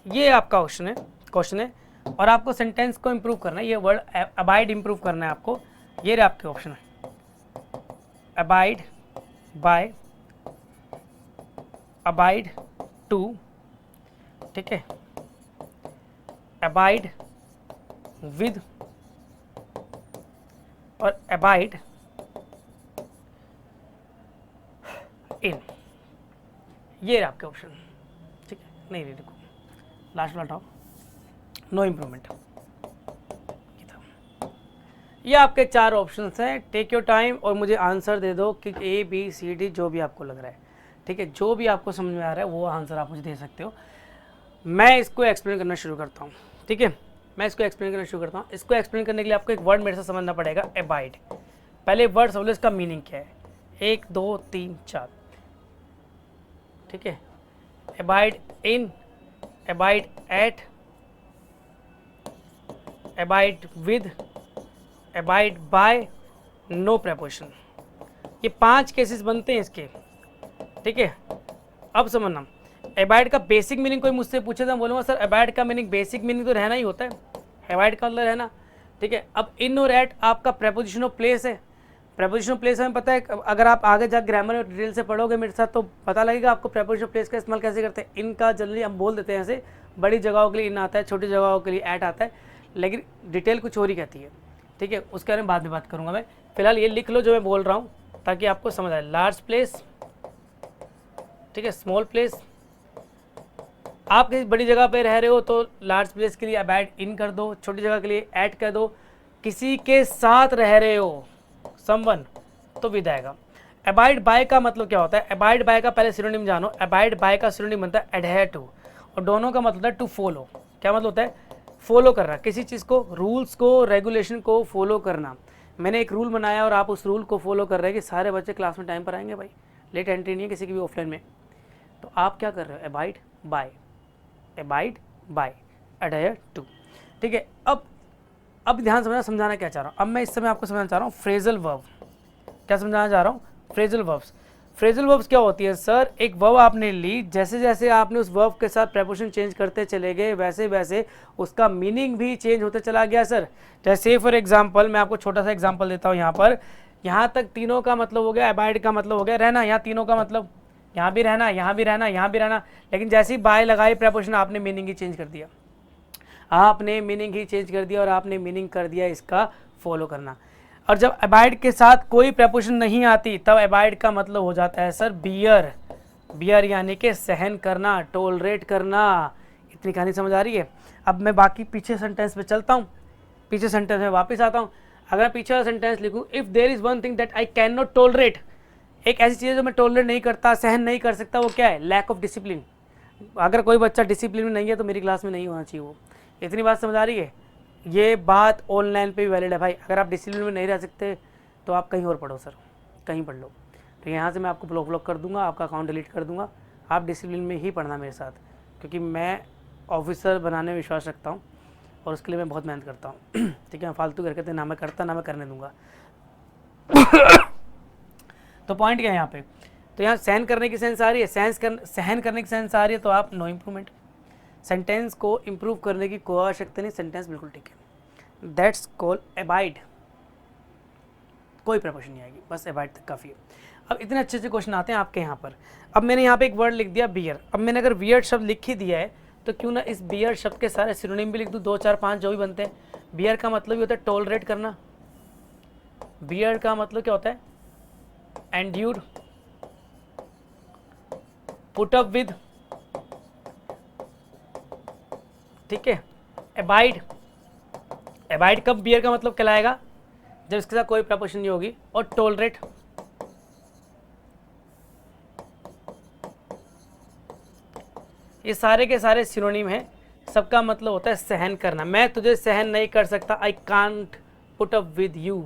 ये आपका क्वेश्चन है और आपको सेंटेंस को इम्प्रूव करना है, ये वर्ड अबाइड इम्प्रूव करना है आपको। ये रहे आपके ऑप्शन है, अबाइड बाय, अबाइड टू, ठीक है, अबाइड विद और अबाइड इन। ये रहे आपके ऑप्शन, ठीक है। नहीं देखो लास्ट वाला हटाओ, नो इम्प्रूवमेंट। ये आपके 4 ऑप्शंस हैं, टेक योर टाइम और मुझे आंसर दे दो कि ए बी सी डी जो भी आपको लग रहा है, ठीक है, जो भी आपको समझ में आ रहा है वो आंसर आप मुझे दे सकते हो। मैं इसको एक्सप्लेन करना शुरू करता हूँ, ठीक है, मैं इसको एक्सप्लेन करना शुरू करता हूँ। इसको एक्सप्लेन करने के लिए आपको एक वर्ड मेरे से समझना पड़ेगा, अबाइड। पहले वर्ड समझ लो इसका मीनिंग क्या है, 1 2 3 4, ठीक है। Abide in, abide at, abide with, abide by, no preposition. ये 5 केसेस बनते हैं इसके, ठीक है। अब समझना, अबाइड का बेसिक मीनिंग कोई मुझसे पूछे तो बोलूँगा सर अबाइड का मीनिंग, बेसिक मीनिंग तो रहना ही होता है, अबाइड का मतलब रहना, ठीक है। अब इन और एट आपका प्रपोजिशन ऑफ प्लेस है। प्रपोजिशन ऑफ प्लेस हमें पता है, अगर आप आगे जाकर ग्रामर में डिटेल से पढ़ोगे मेरे साथ तो पता लगेगा आपको प्रपोजिशन ऑफ प्लेस का इस्तेमाल कैसे करते हैं। इनका जनरली हम बोल देते हैं ऐसे, बड़ी जगहों के लिए इन आता है, छोटी जगहों के लिए एट आता है, लेकिन डिटेल कुछ और ही कहती है, ठीक है। उसके बारे में बाद में बात करूंगा मैं, फिलहाल ये लिख लो जो मैं बोल रहा हूँ ताकि आपको समझ आए। लार्ज प्लेस, ठीक है, स्मॉल प्लेस। आप किसी बड़ी जगह पे रह रहे हो तो लार्ज प्लेस के लिए अबाइड इन कर दो, छोटी जगह के लिए ऐड कर दो। किसी के साथ रह रहे हो समवन तो विद आएगा। अबाइड बाय का मतलब क्या होता है, अबाइड बाय का पहले सिनोनिम जानो। अबाइड बाय का सिनोनिम बनता है एडहेयर टू, और दोनों का मतलब होता है टू फॉलो। क्या मतलब होता है, फॉलो करना किसी चीज़ को, रूल्स को, रेगुलेशन को फॉलो करना। मैंने एक रूल बनाया और आप उस रूल को फॉलो कर रहे हैं कि सारे बच्चे क्लास में टाइम पर आएंगे भाई, लेट एंट्री नहीं है किसी की भी ऑफलाइन में, तो आप क्या कर रहे हो, abide by, abide by, adhere to, ठीक है। अब ध्यान समझाना क्या चाह रहा हूँ, अब मैं इस समय आपको समझाना चाह रहा हूँ फ्रेजल वर्ब। क्या समझाना चाह रहा हूँ, फ्रेजल वर्ब्स। फ्रेजल वर्ब्स क्या होती है सर, एक वर्ब आपने ली, जैसे जैसे आपने उस वर्ब के साथ प्रेपोजिशन चेंज करते चले गए वैसे वैसे उसका मीनिंग भी चेंज होते चला गया सर। जैसे फॉर एग्जांपल मैं आपको छोटा सा एग्जांपल देता हूँ। यहाँ पर, यहाँ तक तीनों का मतलब हो गया, अबाइड का मतलब हो गया रहना, यहाँ तीनों का मतलब यहाँ भी रहना, यहाँ भी रहना, यहाँ भी रहना, लेकिन जैसे ही बाय लगाई प्रेपोजिशन आपने मीनिंग ही चेंज कर दिया, आपने मीनिंग ही चेंज कर दिया और आपने मीनिंग कर दिया इसका फॉलो करना। और जब अबाइड के साथ कोई प्रपोजिशन नहीं आती तब अबाइड का मतलब हो जाता है सर बियर। बियर यानी कि सहन करना, टोलरेट करना। इतनी कहानी समझ आ रही है। अब मैं बाकी पीछे सेंटेंस पे चलता हूँ, पीछे सेंटेंस में वापस आता हूँ। अगर पीछे वाला सेंटेंस लिखूँ, if there is one thing that I can not tolerate, एक ऐसी चीज़ है जो मैं टोलरेट नहीं करता, सहन नहीं कर सकता, वो क्या है, लैक ऑफ डिसिप्लिन। अगर कोई बच्चा डिसिप्लिन में नहीं है तो मेरी क्लास में नहीं होना चाहिए वो। इतनी बात समझ आ रही है। ये बात ऑनलाइन पे भी वैलिड है भाई। अगर आप डिसिप्लिन में नहीं रह सकते तो आप कहीं और पढ़ो सर, कहीं पढ़ लो। तो यहाँ से मैं आपको ब्लॉक कर दूंगा, आपका अकाउंट डिलीट कर दूंगा। आप डिसिप्लिन में ही पढ़ना मेरे साथ, क्योंकि मैं ऑफिसर बनाने में विश्वास रखता हूँ और उसके लिए मैं बहुत मेहनत करता हूँ। ठीक है, मैं फालतू करके तो ना मैं करता ना मैं करने दूंगा। तो पॉइंट क्या है यहाँ पे, तो यहाँ सहन करने की सेंस आ रही है, सहन करने की सेंस आ रही है, तो आप नो इम्प्रूवमेंट। सेंटेंस को इम्प्रूव करने की कोई आवश्यकता नहीं, सेंटेंस बिल्कुल ठीक है। दैट्स कॉल अबाइड, कोई प्रपोशन नहीं आएगी, बस अबाइड तक काफ़ी है। अब इतने अच्छे अच्छे क्वेश्चन आते हैं आपके यहाँ पर। अब मैंने यहाँ पे एक वर्ड लिख दिया बियर। अब मैंने अगर वियर्ड शब्द लिख ही दिया है तो क्यों ना इस बियर शब्द के सारे सिनोनिम भी लिख दूँ, 2 4 5 जो भी बनते हैं। बियर का मतलब ये होता है टॉलरेट करना, बियर का मतलब क्या होता है एंड्यूर, पुट अप विद, ठीक है। अबाइड, अबाइड कब बियर का मतलब कहलाएगा, जब इसके साथ कोई प्रपोशन नहीं होगी। और टॉलरेट, ये सारे के सारे सिनोनिम हैं, सबका मतलब होता है सहन करना। मैं तुझे सहन नहीं कर सकता, I can't put up with you,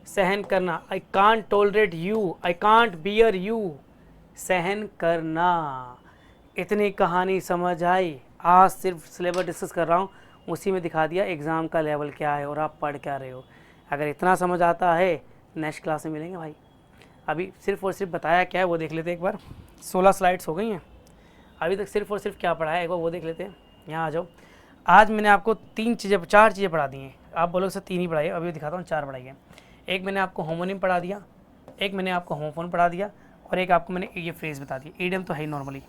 सहन करना। I can't tolerate you, I can't beer you, सहन करना। इतनी कहानी समझ आई, आज सिर्फ सिलेबस डिस्कस कर रहा हूँ, उसी में दिखा दिया एग्ज़ाम का लेवल क्या है और आप पढ़ क्या रहे हो। अगर इतना समझ आता है नेक्स्ट क्लास में मिलेंगे भाई। अभी सिर्फ और सिर्फ बताया क्या है वो देख लेते हैं एक बार। 16 स्लाइड्स हो गई हैं, अभी तक सिर्फ और सिर्फ क्या पढ़ा है एक बार वो देख लेते हैं। यहाँ आ जाओ। आज मैंने आपको 4 चीज़ें पढ़ा दी हैं। आप बोलोगे सर 3 ही पढ़ाई है, अभी दिखाता हूँ 4 पढ़ाई है। एक मैंने आपको होमोनिम पढ़ा दिया, एक मैंने आपको होमोफोन पढ़ा दिया, और एक आपको मैंने ये फ्रेज बता दी। ईडियम तो है ही नॉर्मली,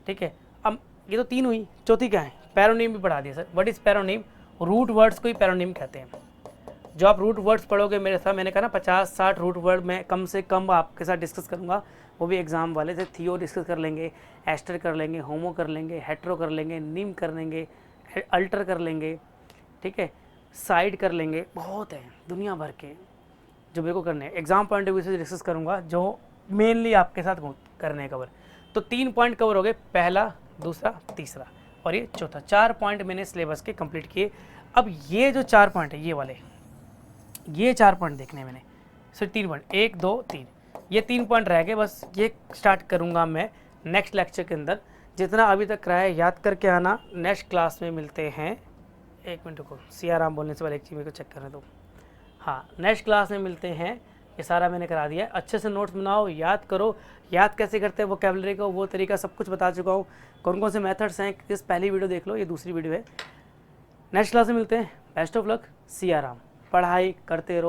ठीक है। अब ये तो 3 हुई, चौथी क्या है, पैरोनिम भी पढ़ा दिया sir. What is paronym, root words को ही पैरोनिम कहते हैं। जो आप रूट वर्ड्स पढ़ोगे मेरे साथ, मैंने कहा ना 50-60 रूट वर्ड मैं कम से कम आपके साथ डिस्कस करूँगा, वो भी एग्जाम वाले से। थियो डिस्कस कर लेंगे, एस्टर कर लेंगे, होमो कर लेंगे, हेट्रो कर लेंगे, निम कर लेंगे, अल्टर कर लेंगे, ठीक है, साइड कर लेंगे, बहुत है दुनिया भर के जो मेरे को करने हैं। एग्जाम पॉइंट ऑफ व्यू से डिस्कस करूँगा जो मेनली आपके साथ करने हैं कवर। तो 3 पॉइंट कवर हो गए, पहला, दूसरा, तीसरा और ये चौथा। 4 पॉइंट मैंने सिलेबस के कंप्लीट किए। अब ये जो 4 पॉइंट है, ये वाले, ये 4 पॉइंट देखने हैं मैंने, सिर्फ 3 पॉइंट, 1 2 3, ये 3 पॉइंट रह गए। बस ये स्टार्ट करूँगा मैं नेक्स्ट लेक्चर के अंदर। जितना अभी तक रहा है याद करके आना। नेक्स्ट क्लास में मिलते हैं। 1 मिनट को सियाराम बोलने से पहले एक चीज़ मेरे को चेक करने दो। हाँ, नेक्स्ट क्लास में मिलते हैं। ये सारा मैंने करा दिया है। अच्छे से नोट्स बनाओ, याद करो। याद कैसे करते हैं वोकैबुलरी का, वो तरीका सब कुछ बता चुका हूँ। कौन कौन से मेथड्स हैं, इस पहली वीडियो देख लो, ये दूसरी वीडियो है। नेक्स्ट क्लास में मिलते हैं। Best of luck, Siyaram. पढ़ाई करते रहो।